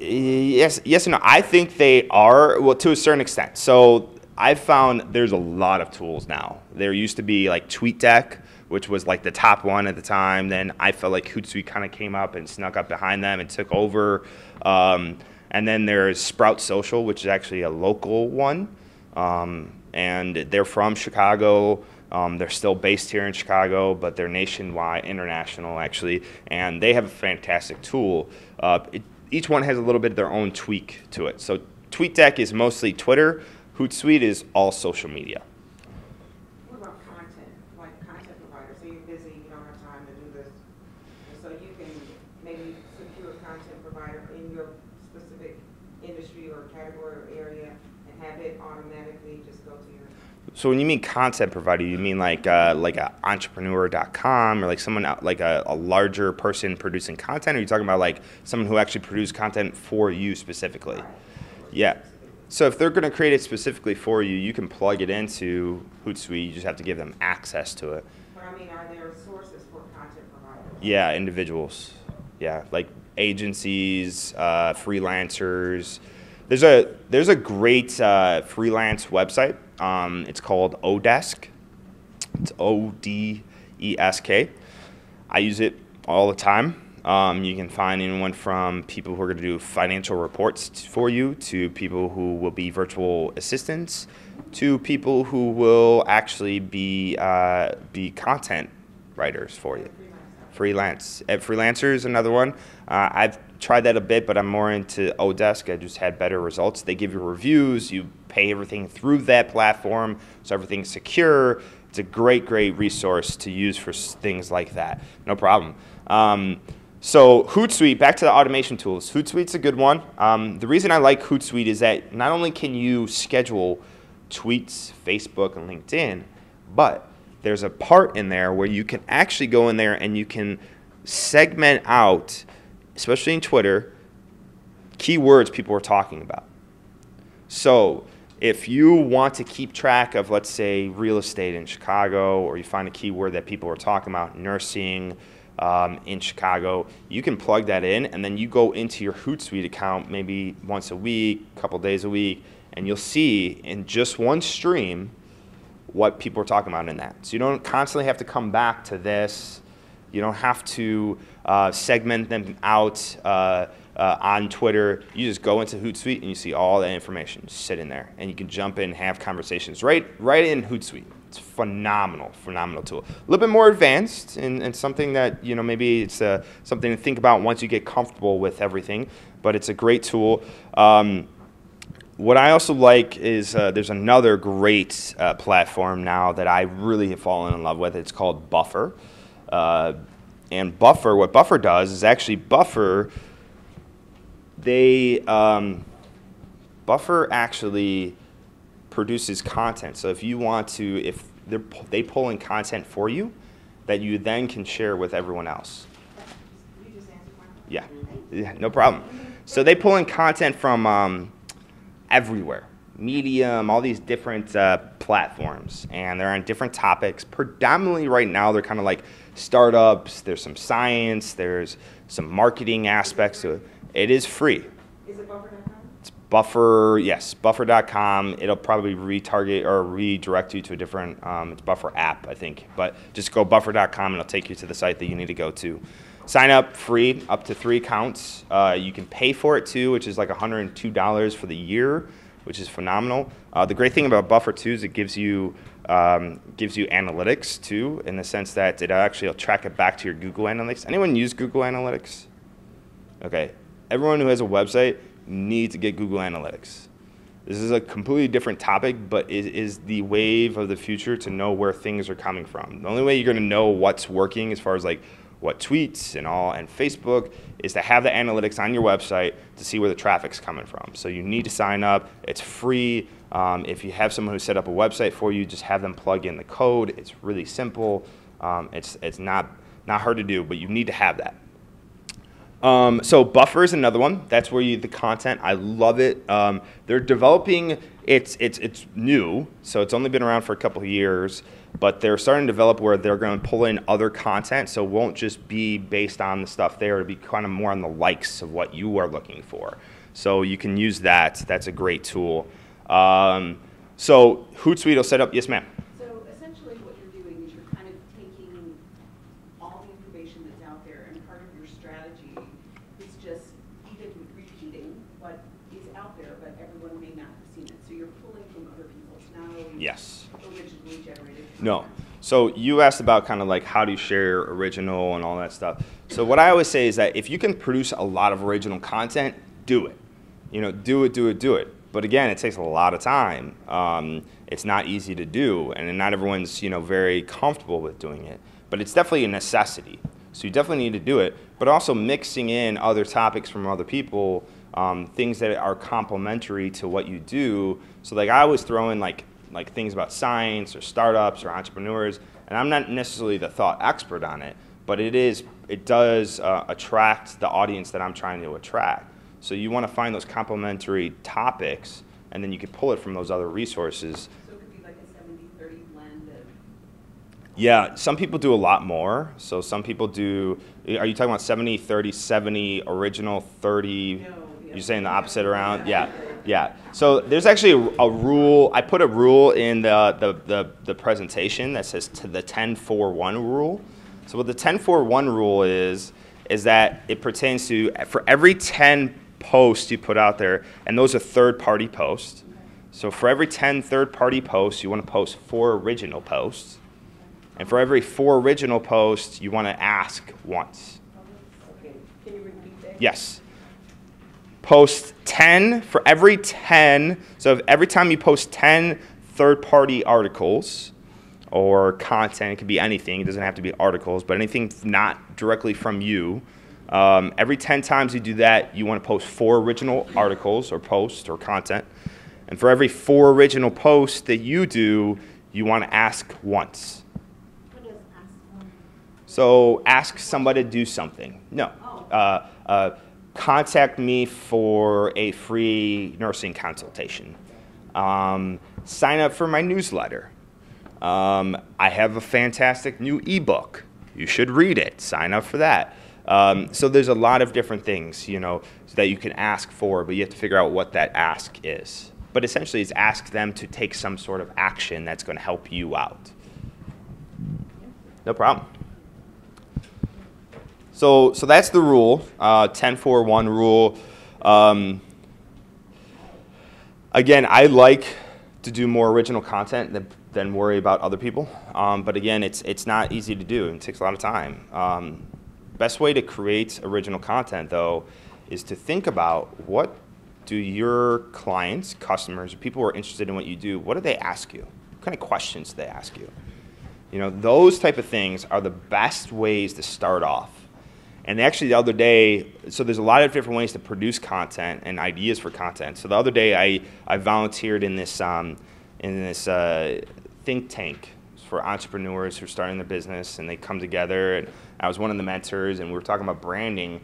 Yes and no. I think they are, well, to a certain extent. So I've found there's a lot of tools now. There used to be like TweetDeck, which was like the top one at the time. Then I felt like Hootsuite kind of came up and snuck up behind them and took over. And then there's Sprout Social, which is actually a local one. And they're from Chicago. They're still based here in Chicago, but they're nationwide, international actually. And they have a fantastic tool. Each one has a little bit of their own tweak to it. So TweetDeck is mostly Twitter. Hootsuite is all social media. What about content, like content providers? So you're busy, you don't amount of time to do this. And so you can maybe secure a content provider in your specific industry or category or area and have it automatically just go to your. So when you mean content provider, you mean like a entrepreneur.com or like someone like a larger person producing content, or are you talking about like someone who actually produced content for you specifically? Yeah. So if they're going to create it specifically for you, you can plug it into Hootsuite. You just have to give them access to it. But I mean, are there sources for content providers? Yeah, individuals. Yeah, like agencies, freelancers. There's a great freelance website. It's called Odesk. It's Odesk. I use it all the time. You can find anyone from people who are going to do financial reports for you, to people who will be virtual assistants, to people who will actually be content writers for you. Freelance. Freelancer is another one. I've tried that a bit, but I'm more into Odesk. I just had better results. They give you reviews. You pay everything through that platform, so everything's secure. It's a great, great resource to use for things like that. No problem. So Hootsuite, back to the automation tools. Hootsuite's a good one. The reason I like Hootsuite is that not only can you schedule tweets, Facebook, and LinkedIn, but there's a part in there where you can actually go in there and you can segment out, especially in Twitter, keywords people are talking about. So if you want to keep track of, let's say, real estate in Chicago, or you find a keyword that people are talking about, nursing in Chicago, you can plug that in, and then you go into your Hootsuite account maybe once a week, a couple days a week, and you'll see in just one stream what people are talking about in that. So you don't constantly have to come back to this. You don't have to segment them out on Twitter. You just go into Hootsuite and you see all that information sitting there, and you can jump in and have conversations right in Hootsuite. It's a phenomenal tool. A little bit more advanced and something that, you know, maybe it's something to think about once you get comfortable with everything, but it's a great tool. What I also like is there's another great platform now that I really have fallen in love with. It's called Buffer. And Buffer, what Buffer does is actually Buffer actually produces content. So if you want to, if they pull in content for you that you then can share with everyone else. You just answered my question. Yeah, no problem. So they pull in content from everywhere. Medium, all these different platforms, and they're on different topics. Predominantly right now, they're kind of like startups. There's some science. There's some marketing aspects to it. It is free. Is it buffer.com? It's Buffer, yes, buffer.com. It'll probably retarget or redirect you to a different, it's Buffer app, I think. But just go buffer.com and it'll take you to the site that you need to go to. Sign up free, up to 3 accounts. You can pay for it too, which is like $102 for the year, which is phenomenal. The great thing about Buffer too is it gives you analytics too, in the sense that it actually will track it back to your Google Analytics. Anyone use Google Analytics? Okay, everyone who has a website needs to get Google Analytics. This is a completely different topic, but it is the wave of the future to know where things are coming from. The only way you're going to know what's working as far as like what tweets and Facebook is to have the analytics on your website to see where the traffic's coming from. So you need to sign up. It's free. If you have someone who set up a website for you, just have them plug in the code. It's really simple. It's not hard to do, but you need to have that. So Buffer is another one. That's where the content. I love it. They're developing. It's new, so it's only been around for a couple of years. But they're starting to develop where they're going to pull in other content, so it won't just be based on the stuff there. It'll be kind of more on the likes of what you are looking for. So you can use that. That's a great tool. So Hootsuite will set up. Yes, ma'am. So essentially, what you're doing is you're kind of taking all the information that's out there, and part of your strategy is just even repeating what is out there, but everyone may not have seen it. So you're pulling from other people's, not always Yes. originally generated content. No. So you asked about kind of like how do you share original and all that stuff. So what I always say is that if you can produce a lot of original content, do it. You know, do it. But again, it takes a lot of time. It's not easy to do, and not everyone's very comfortable with doing it. but it's definitely a necessity. So you definitely need to do it, but also mixing in other topics from other people, things that are complementary to what you do. So like I always throw in like things about science or startups or entrepreneurs, and I'm not necessarily the thought expert on it, but it does attract the audience that I'm trying to attract. So you want to find those complementary topics, and then you can pull it from those other resources. So it could be like a 70-30 blend of. Yeah, some people do a lot more. So some people do, are you talking about 70-30, 70 original, 30, No, yeah. you're saying the opposite around? Yeah, yeah. So there's actually a rule, I put a rule in the presentation that says to the 10-4-1 rule. So what the 10-4-1 rule is that it pertains to, for every 10 posts you put out there, and those are third-party posts. So for every 10 third-party posts, you want to post 4 original posts. And for every 4 original posts, you want to ask once. Okay, can you repeat that? Yes. Post 10 for every 10. So every time you post 10 third-party articles or content, it could be anything. It doesn't have to be articles, but anything not directly from you. Every 10 times you do that, you want to post 4 original articles or posts or content. And for every 4 original posts that you do, you want to ask once. What does ask one? So ask somebody to do something. No. Contact me for a free nursing consultation. Sign up for my newsletter. I have a fantastic new ebook. You should read it. Sign up for that. So there's a lot of different things, that you can ask for, but you have to figure out what that ask is. But essentially, it's ask them to take some sort of action that's going to help you out. No problem. So that's the rule, 10-4-1 rule. Again, I like to do more original content than worry about other people. But again, it's not easy to do, and it takes a lot of time. Best way to create original content, though, is to think about what do your clients, customers, people who are interested in what you do, what do they ask you? What kind of questions do they ask you? Those type of things are the best ways to start off. And actually the other day, so there's a lot of different ways to produce content and ideas for content. So the other day I volunteered in this think tank for entrepreneurs who are starting their business, and they come together, and I was one of the mentors, and we were talking about branding,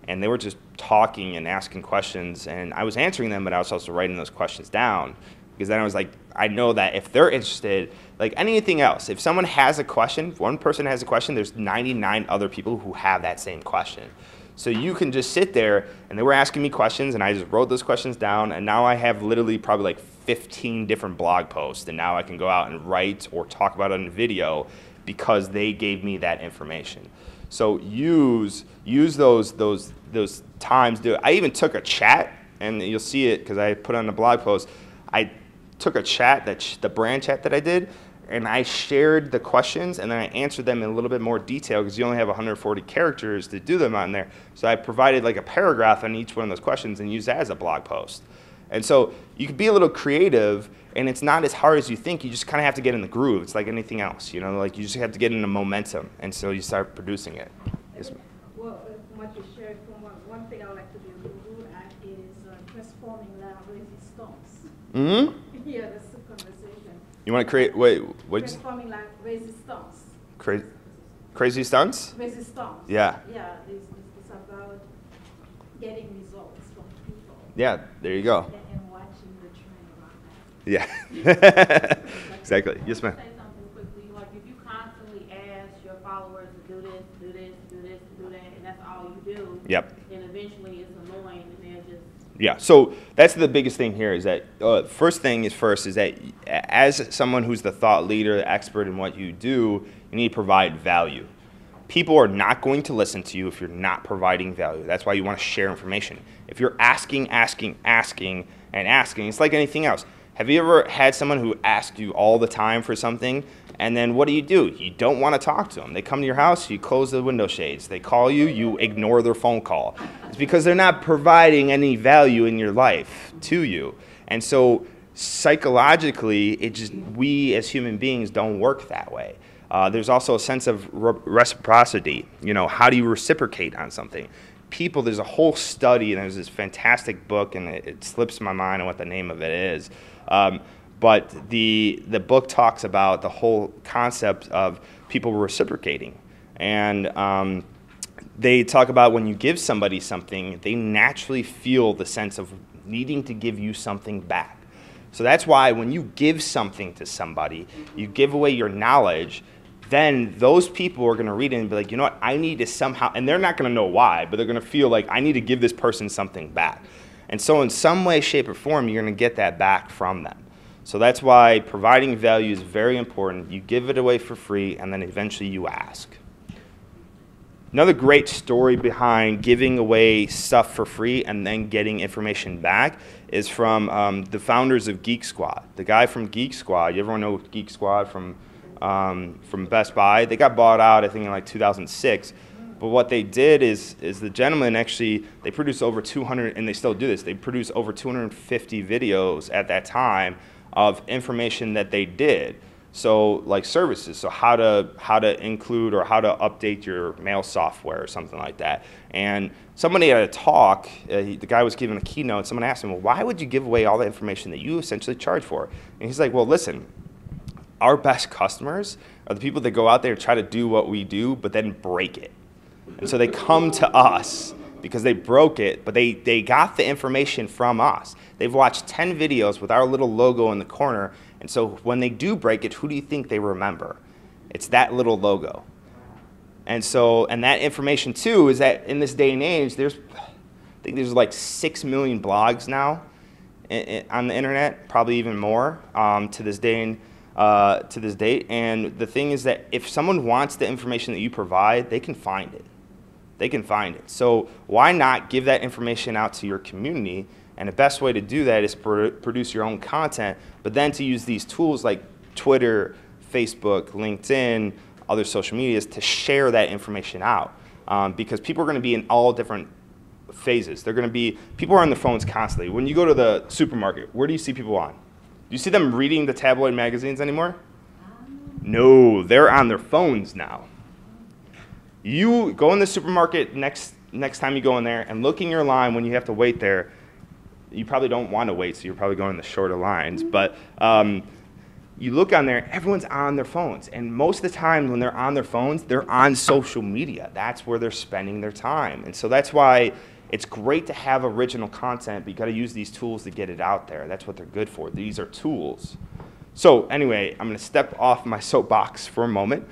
and they were just talking and asking questions, and I was answering them, but I was also writing those questions down, because then I was like, I know that if they're interested, like anything else, if someone has a question, if one person has a question, there's 99 other people who have that same question. So you can just sit there, and they were asking me questions, and I just wrote those questions down, and now I have literally probably like 15 different blog posts, and now I can go out and write or talk about it in video because they gave me that information. So use those times. I even took a chat, and you'll see it because I put on the blog post. I took a chat, the brand chat that I did, and I shared the questions, and then I answered them in a little bit more detail because you only have 140 characters to do them on there. So I provided like a paragraph on each one of those questions and used that as a blog post. And so you can be a little creative, and it's not as hard as you think. You just kind of have to get in the groove. It's like anything else, like you just have to get in the momentum, and so you start producing it. Yes, ma'am. Well, from what you shared, one thing I would like to be good at is transforming la resistance. Mm-hmm. Yeah, that's the conversation. You want to create, wait, what? Transforming la resistance. Crazy stunts? Resistance. Yeah. Yeah, it's about getting results from people. Yeah, there you go. And watching the trend around that. Yeah. Exactly. Yes, ma'am. Say something quickly, like if you constantly ask your followers to do this, do this, do this, do that, and that's all you do. Yep. Then eventually it's annoying, and they're just. Yeah, so that's the biggest thing here is that first thing is that as someone who's the thought leader, the expert in what you do, you need to provide value. People are not going to listen to you if you're not providing value. That's why you want to share information. If you're asking, it's like anything else. Have you ever had someone who asks you all the time for something, and then what do? You don't want to talk to them. They come to your house, you close the window shades. They call you, you ignore their phone call. It's because they're not providing any value in your life to you. And so psychologically, we as human beings don't work that way. There's also a sense of reciprocity. You know, how do you reciprocate on something? People, there's a whole study, and there's this fantastic book, and it slips my mind on what the name of it is. But the book talks about the whole concept of people reciprocating. And they talk about when you give somebody something, they naturally feel the sense of needing to give you something back. So that's why when you give something to somebody, you give away your knowledge, then those people are going to read it and be like, you know what, I need to somehow, and they're not going to know why, but they're going to feel like I need to give this person something back. And so in some way, shape, or form, you're going to get that back from them. So that's why providing value is very important. You give it away for free, and then eventually you ask. Another great story behind giving away stuff for free and then getting information back is from the founders of Geek Squad. The guy from Geek Squad, you everyone know Geek Squad from Best Buy? They got bought out, I think, in like 2006. But what they did is the gentleman actually, they produced over 200, and they still do this, they produced over 250 videos at that time of information that they did. So like services, so how to include or how to update your mail software or something like that. And somebody at a talk, the guy was giving a keynote, someone asked him, well, why would you give away all the information that you essentially charge for? And he's like, well, listen, our best customers are the people that go out there and try to do what we do, but then break it. And so they come to us because they broke it, but they got the information from us. They've watched 10 videos with our little logo in the corner, and so when they do break it, who do you think they remember? It's that little logo. And so, and that information too is that in this day and age, I think there's like 6 million blogs now on the internet, probably even more to this date. And the thing is that if someone wants the information that you provide, they can find it. They can find it. So why not give that information out to your community? And the best way to do that is produce your own content, but then to use these tools like Twitter, Facebook, LinkedIn, other social medias to share that information out. Because people are going to be in all different phases. People are on their phones constantly. When you go to the supermarket, where do you see people on? Do you see them reading the tabloid magazines anymore? No, they're on their phones now. You go in the supermarket next time you go in there and look in your line when you have to wait there. You probably don't want to wait, so you're probably going in the shorter lines. But you look on there, everyone's on their phones. And most of the time when they're on their phones, they're on social media. That's where they're spending their time. And so that's why it's great to have original content, but you got to use these tools to get it out there. That's what they're good for. These are tools. So anyway, I'm going to step off my soapbox for a moment.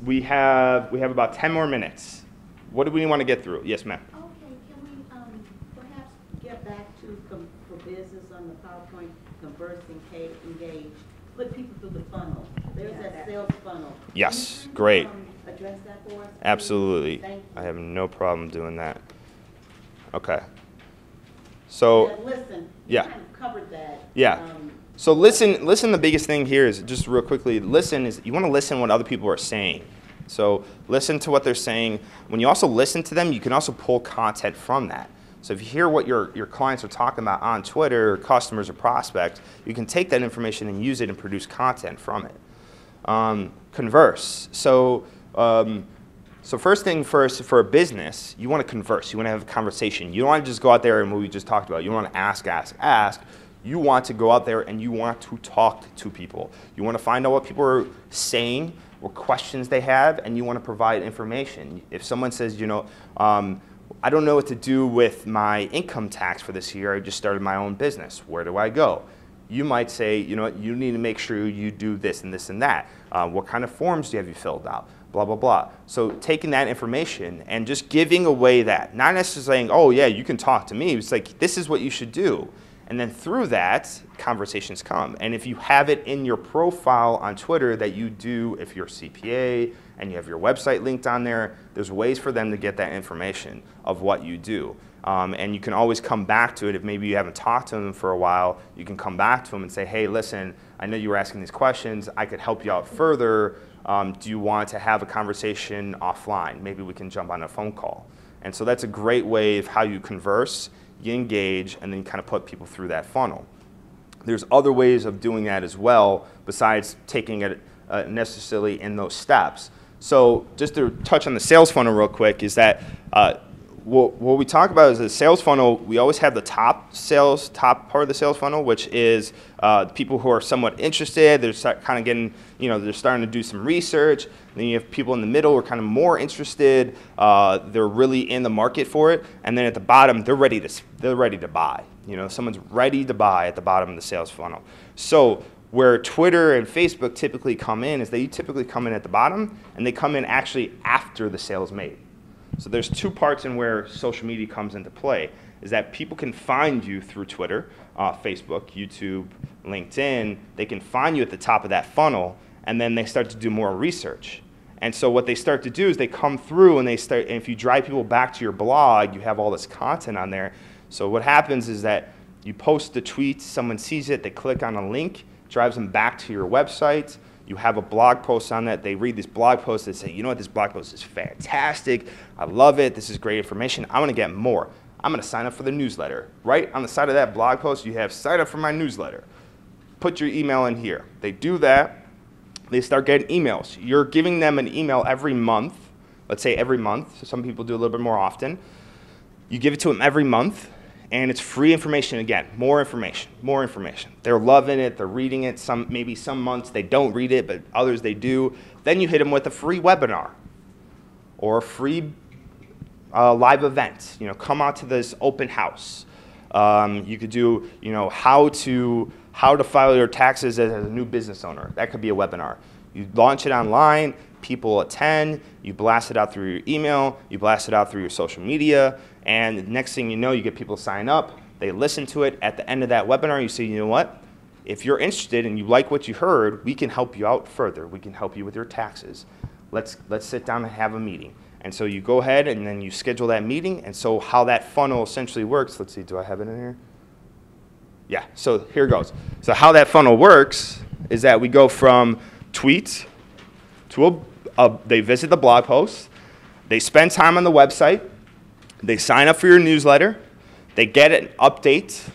We have about 10 more minutes. What do we want to get through? Yes, ma'am. Okay, can we perhaps get back to for business on the PowerPoint, converse, engage, put people through the funnel. There's that sales funnel. Yes, Can you, great. Address that for us? Absolutely. Thank you. I have no problem doing that. Okay. So, Yeah, listen, yeah. you kind of covered that. Yeah. So listen, the biggest thing here is, just real quickly, listen is you want to listen what other people are saying. So listen to what they're saying. When you also listen to them, you can also pull content from that. So if you hear what your clients are talking about on Twitter, or customers or prospects, you can take that information and use it and produce content from it. Converse. So first thing first, for a business, you want to converse. You want to have a conversation. You don't want to just go out there and what we just talked about. You don't want to ask. You want to go out there and you want to talk to people. You want to find out what people are saying, what questions they have, and you want to provide information. If someone says, I don't know what to do with my income tax for this year, I just started my own business, where do I go? You might say, you need to make sure you do this and this and that. What kind of forms do you have filled out? Blah, blah, blah. So taking that information and just giving away that, not necessarily saying, oh yeah, you can talk to me. It's like, this is what you should do. And then through that, conversations come. And if you have it in your profile on Twitter that you do, if you're a CPA and you have your website linked on there, there's ways for them to get that information of what you do. And you can always come back to it. If maybe you haven't talked to them for a while, you can come back to them and say, hey, listen, I know you were asking these questions. I could help you out further. Do you want to have a conversation offline? Maybe we can jump on a phone call. And so that's a great way of how you converse, you engage, and then you kind of put people through that funnel. There's other ways of doing that as well, besides taking necessarily in those steps. So just to touch on the sales funnel real quick is that what we talk about is the sales funnel. We always have the top part of the sales funnel, which is people who are somewhat interested. They're kind of getting, they're starting to do some research. Then you have people in the middle who are kind of more interested. They're really in the market for it. And then at the bottom, they're ready to buy. Someone's ready to buy at the bottom of the sales funnel. So where Twitter and Facebook typically come in is they typically come in at the bottom, and they come in actually after the sale is made. So there's two parts in where social media comes into play, is that people can find you through Twitter, Facebook, YouTube, LinkedIn. They can find you at the top of that funnel, and then they start to do more research. And so what they start to do is they come through and and if you drive people back to your blog, you have all this content on there. So what happens is that you post the tweet, someone sees it, they click on a link, drives them back to your website. You have a blog post on that. They read this blog post. They say, you know what, this blog post is fantastic. I love it. This is great information. I want to get more. I'm going to sign up for the newsletter. Right on the side of that blog post, you have sign up for my newsletter. Put your email in here. They do that. They start getting emails. You're giving them an email every month. Let's say every month. So some people do a little bit more often. You give it to them every month. And it's free information again, more information, more information. They're loving it, they're reading it. Maybe some months they don't read it, but others they do. Then you hit them with a free webinar or a free live event. Come out to this open house. You could do, how to file your taxes as a new business owner. That could be a webinar. You launch it online, people attend, you blast it out through your email, you blast it out through your social media, and next thing you know, you get people sign up, they listen to it. At the end of that webinar, you say, you know what? If you're interested and you like what you heard, we can help you out further. We can help you with your taxes. Let's sit down and have a meeting. And so you go ahead and then you schedule that meeting. And so how that funnel essentially works, let's see, do I have it in here? Yeah, so here it goes. So how that funnel works is that we go from tweets to they visit the blog post, they spend time on the website, they sign up for your newsletter, they get an update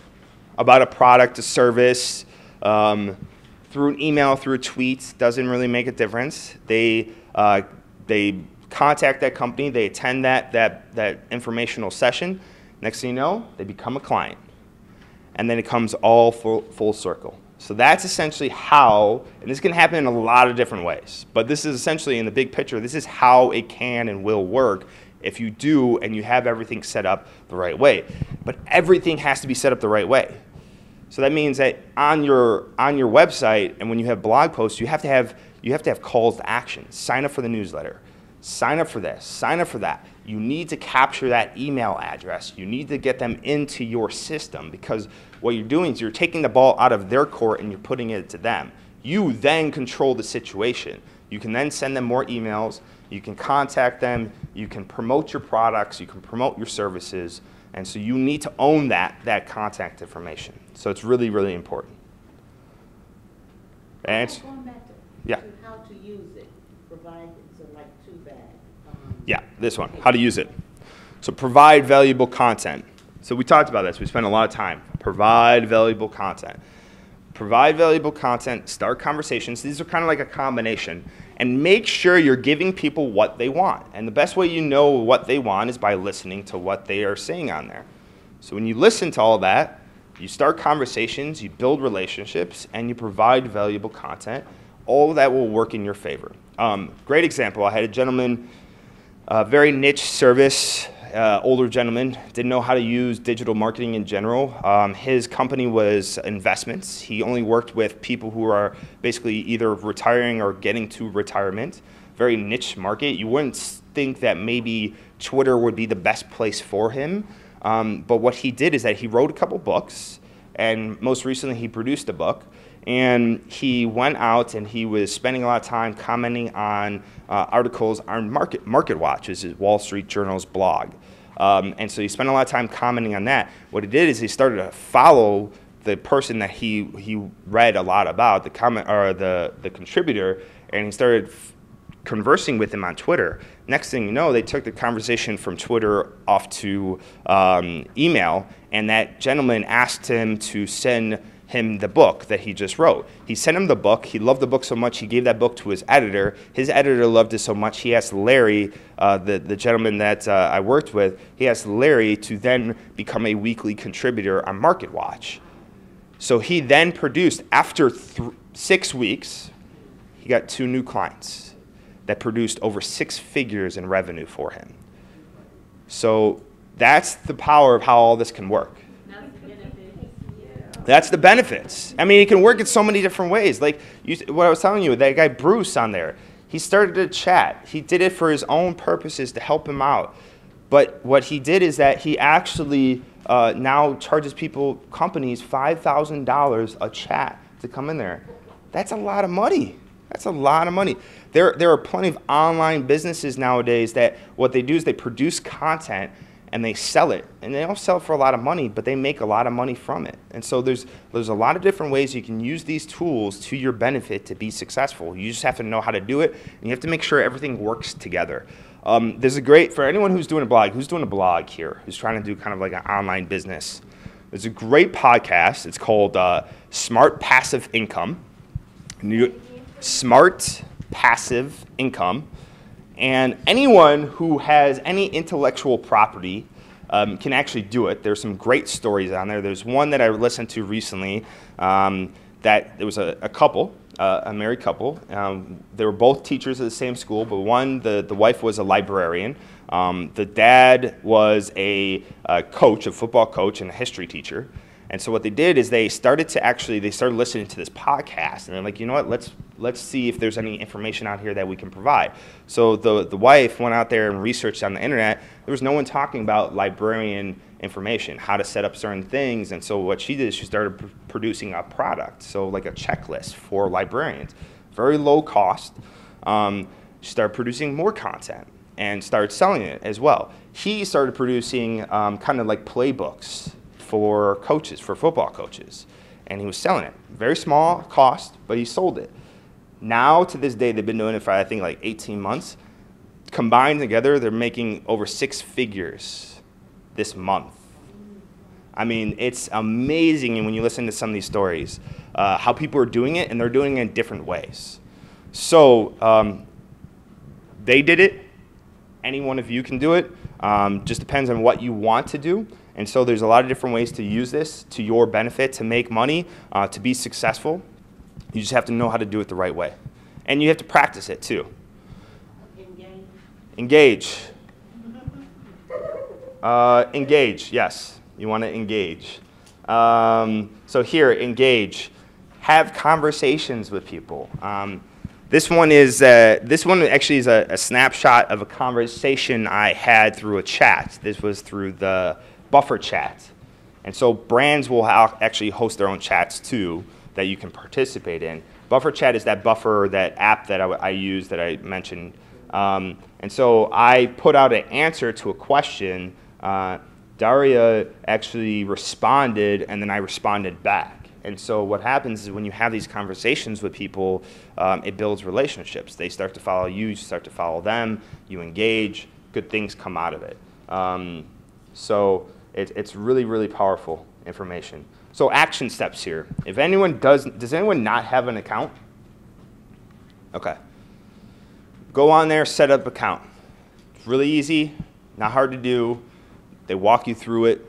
about a product, a service, through an email, through a tweet, doesn't really make a difference. They contact that company, they attend that informational session. Next thing you know, they become a client. And then it comes all full circle. So that's essentially how, and this can happen in a lot of different ways, but this is essentially in the big picture, this is how it can and will work if you do and you have everything set up the right way. But everything has to be set up the right way. So that means that on your website and when you have blog posts, you have to have calls to action. Sign up for the newsletter. Sign up for this. Sign up for that. You need to capture that email address. You need to get them into your system because what you're doing is you're taking the ball out of their court and you're putting it to them. You then control the situation. You can then send them more emails. You can contact them. You can promote your products. You can promote your services. And so you need to own that contact information. So it's really, really important. And Going back to how to use it, provide it's like too bad. Yeah, this one, how to use it. So provide valuable content. So we talked about this. We spent a lot of time. Provide valuable content. Provide valuable content, start conversations. These are kind of like a combination. And make sure you're giving people what they want. And the best way you know what they want is by listening to what they are saying on there. So when you listen to all that, you start conversations, you build relationships, and you provide valuable content. All of that will work in your favor. Great example, I had a gentleman, very niche service, older gentleman, didn't know how to use digital marketing in general. His company was investments. He only worked with people who are basically either retiring or getting to retirement. Very niche market. You wouldn't think that maybe Twitter would be the best place for him. But what he did is that he wrote a couple books, and most recently he produced a book. And he went out and he was spending a lot of time commenting on articles on Market Watch, which is Wall Street Journal's blog. And so he spent a lot of time commenting on that. What he did is he started to follow the person that he read a lot about, the contributor, and he started conversing with him on Twitter. Next thing you know, they took the conversation from Twitter off to email, and that gentleman asked him to send him the book that he just wrote. He sent him the book. He loved the book so much, he gave that book to his editor. His editor loved it so much, he asked Larry, the gentleman that I worked with, he asked Larry to then become a weekly contributor on MarketWatch. So he then produced, after 6 weeks, he got 2 new clients that produced over 6 figures in revenue for him. So that's the power of how all this can work. That's the benefits. I mean, it can work in so many different ways. Like what I was telling you, that guy Bruce on there, he started a chat. He did it for his own purposes to help him out. But what he did is that he actually now charges companies $5,000 a chat to come in there. That's a lot of money. That's a lot of money. There are plenty of online businesses nowadays that what they do is they produce content and they sell it. And they don't sell it for a lot of money, but they make a lot of money from it. And so there's a lot of different ways you can use these tools to your benefit to be successful. You just have to know how to do it, and you have to make sure everything works together. There's a great, for anyone who's doing a blog here, who's trying to do kind of like an online business, there's a great podcast. It's called Smart Passive Income. Smart Passive Income. And anyone who has any intellectual property can actually do it. There's some great stories on there. There's one that I listened to recently that there was a couple, a married couple. They were both teachers at the same school, but the wife was a librarian. The dad was a coach, a football coach, and a history teacher. And so what they did is they started listening to this podcast, and they're like, you know what, let's see if there's any information out here that we can provide. So the wife went out there and researched on the internet. There was no one talking about librarian information, how to set up certain things. And so what she did is she started producing a product, so like a checklist for librarians, very low cost. She started producing more content and started selling it as well. He started producing kind of like playbooks for coaches, for football coaches, and he was selling it. Very small cost, but he sold it. Now, to this day, they've been doing it for, I think, like 18 months. Combined together, they're making over 6 figures this month. I mean, it's amazing when you listen to some of these stories, how people are doing it, and they're doing it in different ways. So they did it. Any one of you can do it. Just depends on what you want to do. And so there's a lot of different ways to use this to your benefit, to make money, to be successful. You just have to know how to do it the right way. And you have to practice it too. Engage. Engage, yes. You want to engage. So here, engage. Have conversations with people. This one actually is a snapshot of a conversation I had through a chat. This was through the Buffer chat. And so brands will actually host their own chats too that you can participate in. Buffer chat is that app that I use that I mentioned. And so I put out an answer to a question. Daria actually responded, and then I responded back. And so what happens is when you have these conversations with people, it builds relationships. They start to follow you, you start to follow them, you engage, good things come out of it. So it's really, really powerful information. So action steps here. If anyone does anyone not have an account? Okay. Go on there, set up an account. It's really easy, not hard to do. They walk you through it.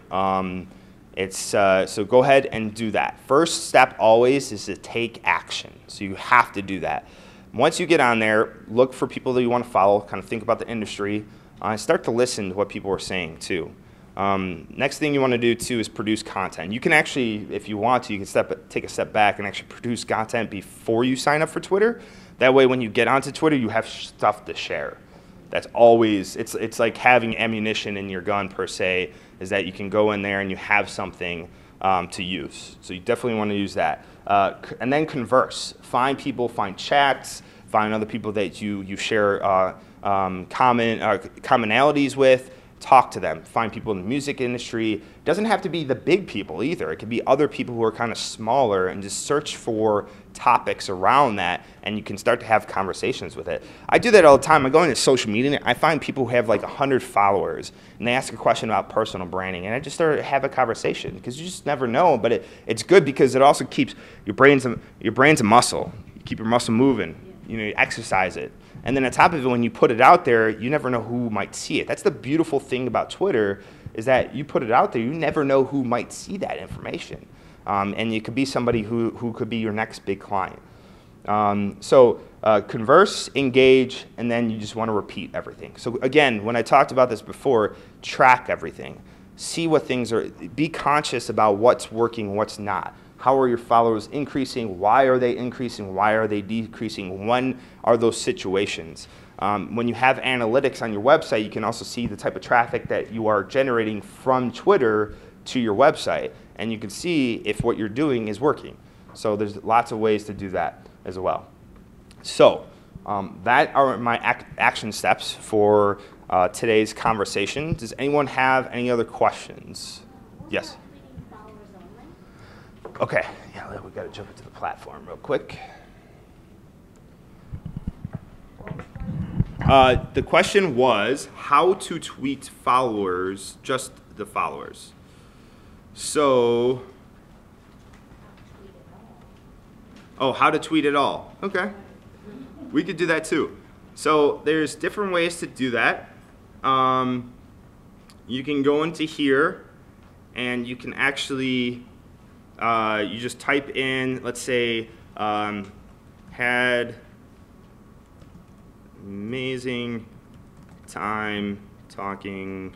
So go ahead and do that. First step always is to take action. So you have to do that. Once you get on there, look for people that you want to follow, kind of think about the industry, and start to listen to what people are saying too. Next thing you want to do too is produce content. You can actually, if you want to, you can take a step back and actually produce content before you sign up for Twitter. That way when you get onto Twitter, you have stuff to share. That's always, it's like having ammunition in your gun per se, is that you can go in there and you have something to use. So you definitely want to use that. And then converse. Find people, find chats, find other people that you share commonalities with. talk to them, find people in the music industry. It doesn't have to be the big people either. It could be other people who are kind of smaller, and just search for topics around that, and you can start to have conversations with it. I do that all the time. I go into social media, and I find people who have like 100 followers, and they ask a question about personal branding, and I just start to have a conversation, because you just never know. But it's good because it also keeps your brain's a muscle. You keep your muscle moving. You exercise it. And then on top of it, when you put it out there, you never know who might see it. That's the beautiful thing about Twitter, is that you put it out there, you never know who might see that information. And it could be somebody who could be your next big client. So converse, engage, and then you just want to repeat everything. So again, when I talked about this before, track everything. See what things are, be conscious about what's working, what's not. How are your followers increasing? Why are they increasing? Why are they decreasing? When are those situations? When you have analytics on your website, you can also see the type of traffic that you are generating from Twitter to your website. And you can see if what you're doing is working. So there's lots of ways to do that as well. So that are my action steps for today's conversation. Does anyone have any other questions? Yes? Okay, yeah, we got to jump into the platform real quick. The question was how to tweet followers, just the followers. So, how to tweet it all. Okay, we could do that too. So there's different ways to do that. You can go into here, and you can actually you just type in, let's say, had amazing time talking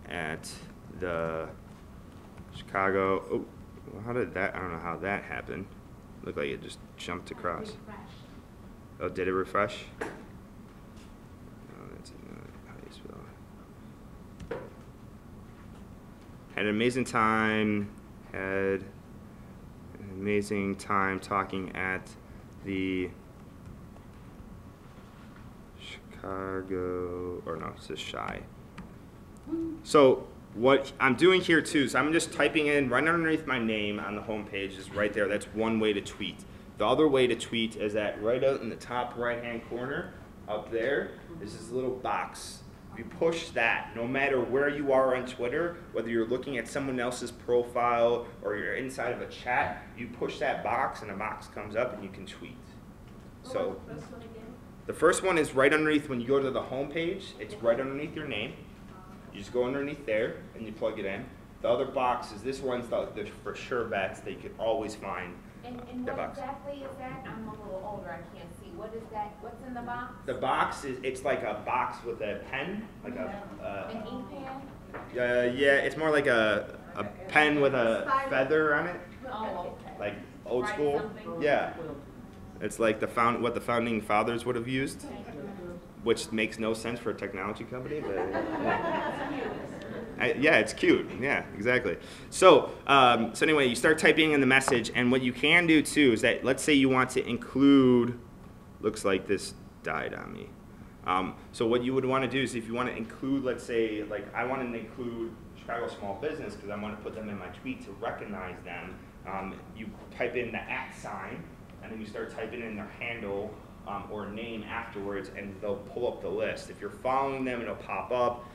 at the Chicago. Oh, how did that? I don't know how that happened. Looked like it just jumped across. Oh, did it refresh? Oh, that's not how you spell it. Had an amazing time. Had an amazing time talking at the Chicago, or no, it says Shy. So what I'm doing here too, so I'm just typing in right underneath my name on the home page, is right there. That's one way to tweet. The other way to tweet is that right out in the top right hand corner up there is this little box. If you push that, no matter where you are on Twitter, whether you're looking at someone else's profile or you're inside of a chat, you push that box and a box comes up and you can tweet. So the first one is right underneath. When you go to the home page, it's right underneath your name. You just go underneath there and you plug it in. The other box is, this one's the for sure bets that you can always find. And what exactly is that? I'm a little older, I can't see. What is that? What's in the box? The box is, it's like a box with a pen, like an ink pen? yeah, it's more like a pen with a feather on it. Oh, okay. Like old Write school. something? Yeah. It's like what the founding fathers would have used, which makes no sense for a technology company, but yeah, it's cute. Yeah, exactly. So, so anyway, you start typing in the message, and what you can do too is that, let's say you want to include, looks like this died on me. So what you would want to do is, if you want to include, let's say, like I want to include Chicago small business because I want to put them in my tweet to recognize them, you type in the @ sign, and then you start typing in their handle or name afterwards, and they'll pull up the list. If you're following them, it'll pop up.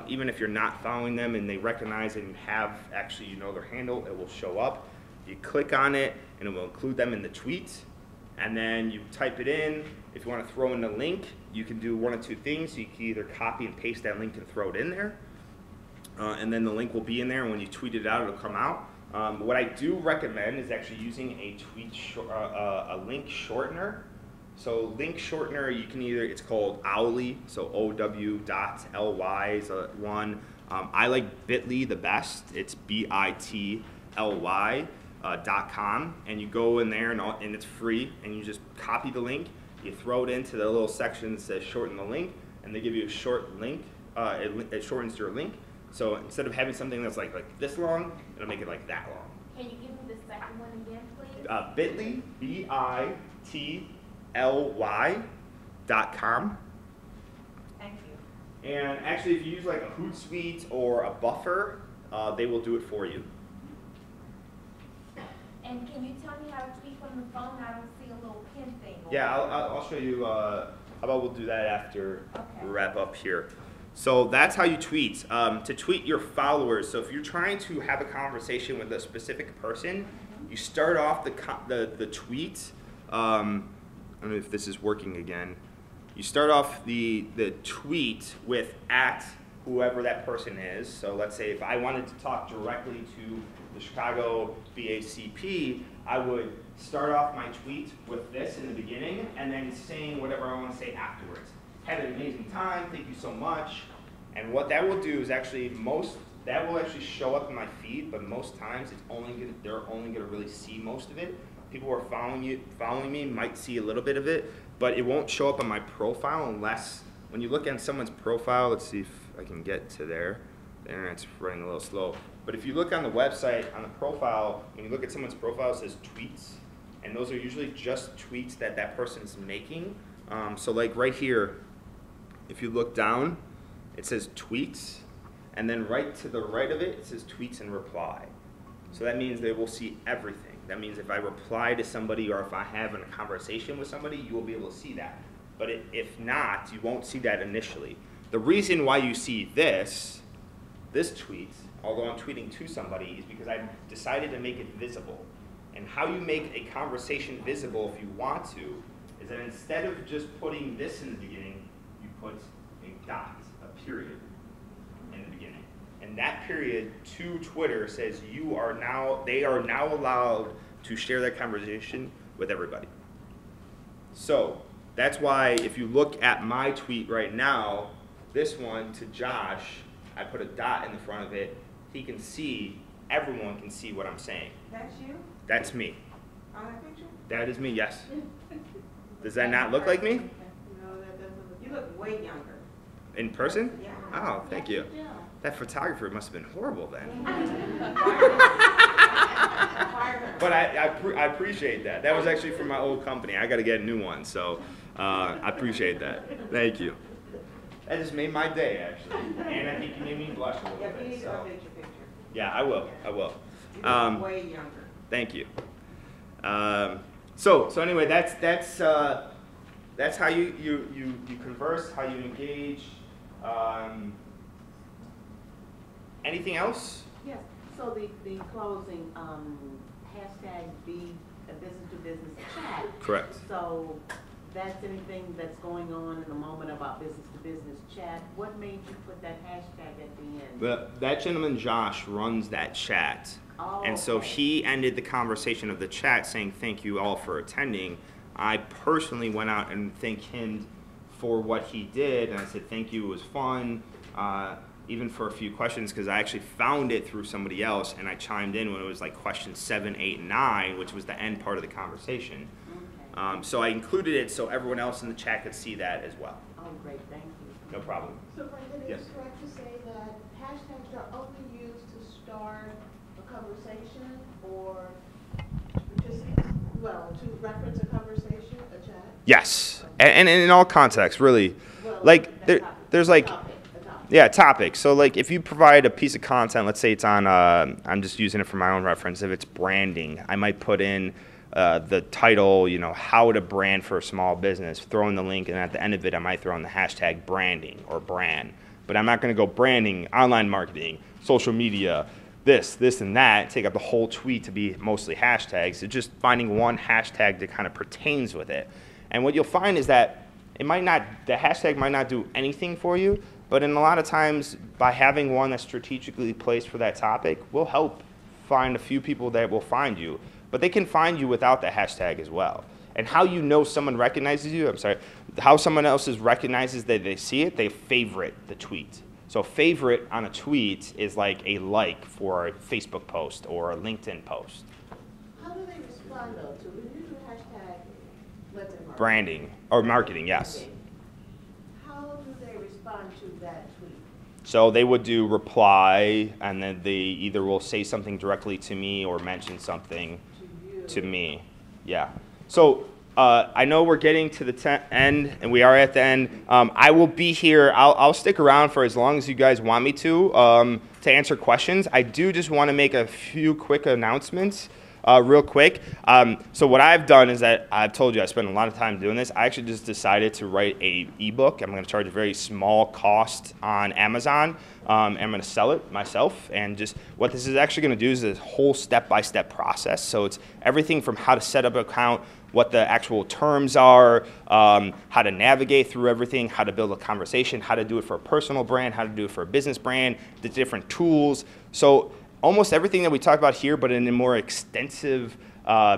Even if you're not following them and they recognize it and you have actually, their handle, it will show up. You click on it and it will include them in the tweet, and then you type it in. If you want to throw in the link, you can do one of two things. You can either copy and paste that link and throw it in there, and then the link will be in there, and when you tweet it out, it'll come out. What I do recommend is actually using a link shortener. So link shortener, you can either, it's called Owly, so OW.ly is one. I like Bitly the best. It's BITLY.com, and you go in there and it's free, and you just copy the link, you throw it into the little section that says shorten the link, and they give you a short link. It shortens your link. So instead of having something that's like this long, it'll make it like that long. Can you give me the second one again, please? Bitly, BITLY.com. Thank you. And actually, if you use like a Hootsuite or a Buffer, they will do it for you. And can you tell me how to tweet from the phone? I don't see a little pin thing. Yeah, I'll show you. How about we'll do that after we Okay. wrap up here. So that's how you tweet. To tweet your followers. So if you're trying to have a conversation with a specific person, you start off the tweet. I don't know if this is working again. You start off the tweet with @ whoever that person is. So let's say if I wanted to talk directly to the Chicago BACP, I would start off my tweet with this in the beginning and then saying whatever I want to say afterwards. Had an amazing time, thank you so much. And what that will do is actually that will actually show up in my feed, but most times they're only gonna really see most of it. People who are following me might see a little bit of it, but it won't show up on my profile unless, when you look at someone's profile, let's see if I can get to there. The internet's running a little slow. But if you look on the website, on the profile, when you look at someone's profile, it says tweets. And those are usually just tweets that person's making. So like right here, if you look down, it says tweets. And then right to the right of it, it says tweets and reply. So that means they will see everything. That means if I reply to somebody or if I have a conversation with somebody, you will be able to see that. But if not, you won't see that initially. The reason why you see this tweet, although I'm tweeting to somebody, is because I decided to make it visible. And how you make a conversation visible if you want to is that instead of just putting this in the beginning, you put a dot, a period in the beginning. And that period to Twitter says they are now allowed to share that conversation with everybody. So that's why if you look at my tweet right now, this one to Josh, I put a dot in the front of it. He can see, everyone can see what I'm saying. That's you That's me. on that picture? That is me, yes. Does that not look like me? No, that doesn't look, you look way younger. In person? Yeah. Oh, thank you. That photographer must have been horrible then. But I appreciate that. That was actually from my old company. I got to get a new one, so I appreciate that. Thank you. That just made my day, actually. And I think you made me blush a little Yeah, you need bit. to So. update your picture. Yeah, I will. I will. You look way younger. Thank you. So anyway, that's how you converse, how you engage. Anything else? Yes, so the closing, hashtag be a business to business chat. Correct. So that's anything that's going on in the moment about business to business chat. What made you put that hashtag at the end? That gentleman, Josh, runs that chat. Oh, And so okay. he ended the conversation of the chat saying, thank you all for attending. I personally went out and thanked him for what he did. And I said, thank you, it was fun. Even for a few questions, because I actually found it through somebody else, and I chimed in when it was like questions 7, 8, 9, which was the end part of the conversation. Okay. So I included it so everyone else in the chat could see that as well. Oh, great, thank you. No problem. So Brendan, Yes. is it correct to say that hashtags are only used to start a conversation or just, to reference a conversation, a chat? Yes, and in all contexts, really. Well, Like the topic, there's the like. topic. Yeah, topic. So like if you provide a piece of content, let's say it's on, I'm just using it for my own reference, if it's branding, I might put in the title, how to brand for a small business, throw in the link, and at the end of it, I might throw in the hashtag branding or brand. But I'm not going to go branding, online marketing, social media, this, and that, take up the whole tweet to be mostly hashtags. It's just finding one hashtag that kind of pertains with it. And what you'll find is that the hashtag might not do anything for you, but in a lot of times, by having one that's strategically placed for that topic, will help find a few people that will find you. But they can find you without the hashtag as well. And how you know someone recognizes you, how someone else recognizes that they see it, they favorite the tweet. So favorite on a tweet is like a like for a Facebook post or a LinkedIn post. How do they respond though to when you do hashtag LinkedIn Branding or marketing, yes. Okay. How do they respond to that tweet? So they would do reply, and then they either will say something directly to me or mention something to me. Yeah. So I know we're getting to the end, and we are at the end. I will be here. I'll stick around for as long as you guys want me to answer questions. I do just want to make a few quick announcements. Real quick. So what I've done is that I've told you I spent a lot of time doing this. I actually just decided to write a ebook. I'm going to charge a very small cost on Amazon. I'm going to sell it myself. And just what this is actually going to do is a whole step-by-step process. So it's everything from how to set up an account, what the actual terms are, how to navigate through everything, how to build a conversation, how to do it for a personal brand, how to do it for a business brand, the different tools. So almost everything that we talk about here, but in a more extensive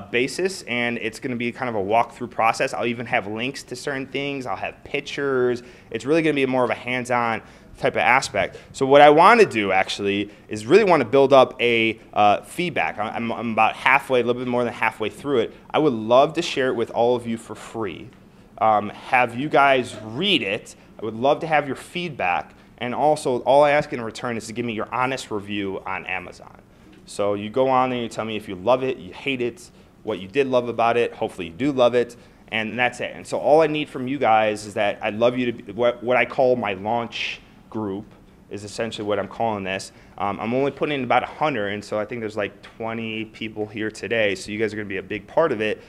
basis, and it's going to be kind of a walkthrough process. I'll even have links to certain things. I'll have pictures. It's really going to be more of a hands-on type of aspect. So what I want to do actually is really want to build up a feedback. I'm about halfway, a little bit more than halfway through it. I would love to share it with all of you for free. Have you guys read it. I would love to have your feedback. And also, all I ask in return is to give me your honest review on Amazon. So you go on and you tell me if you love it, you hate it, what you did love about it. Hopefully you do love it, and that's it. And so all I need from you guys is that I'd love you to, what I call my launch group is essentially what I'm calling this. I'm only putting in about 100, and so I think there's like 20 people here today, so you guys are going to be a big part of it.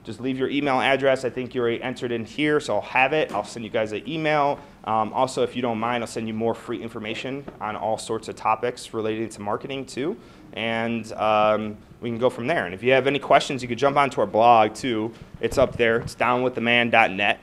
Just leave your email address. I think you already entered in here, so I'll have it. I'll send you guys an email. Also, if you don't mind, I'll send you more free information on all sorts of topics related to marketing too. And we can go from there. And if you have any questions, you can jump onto our blog too. It's up there. It's downwiththeman.net.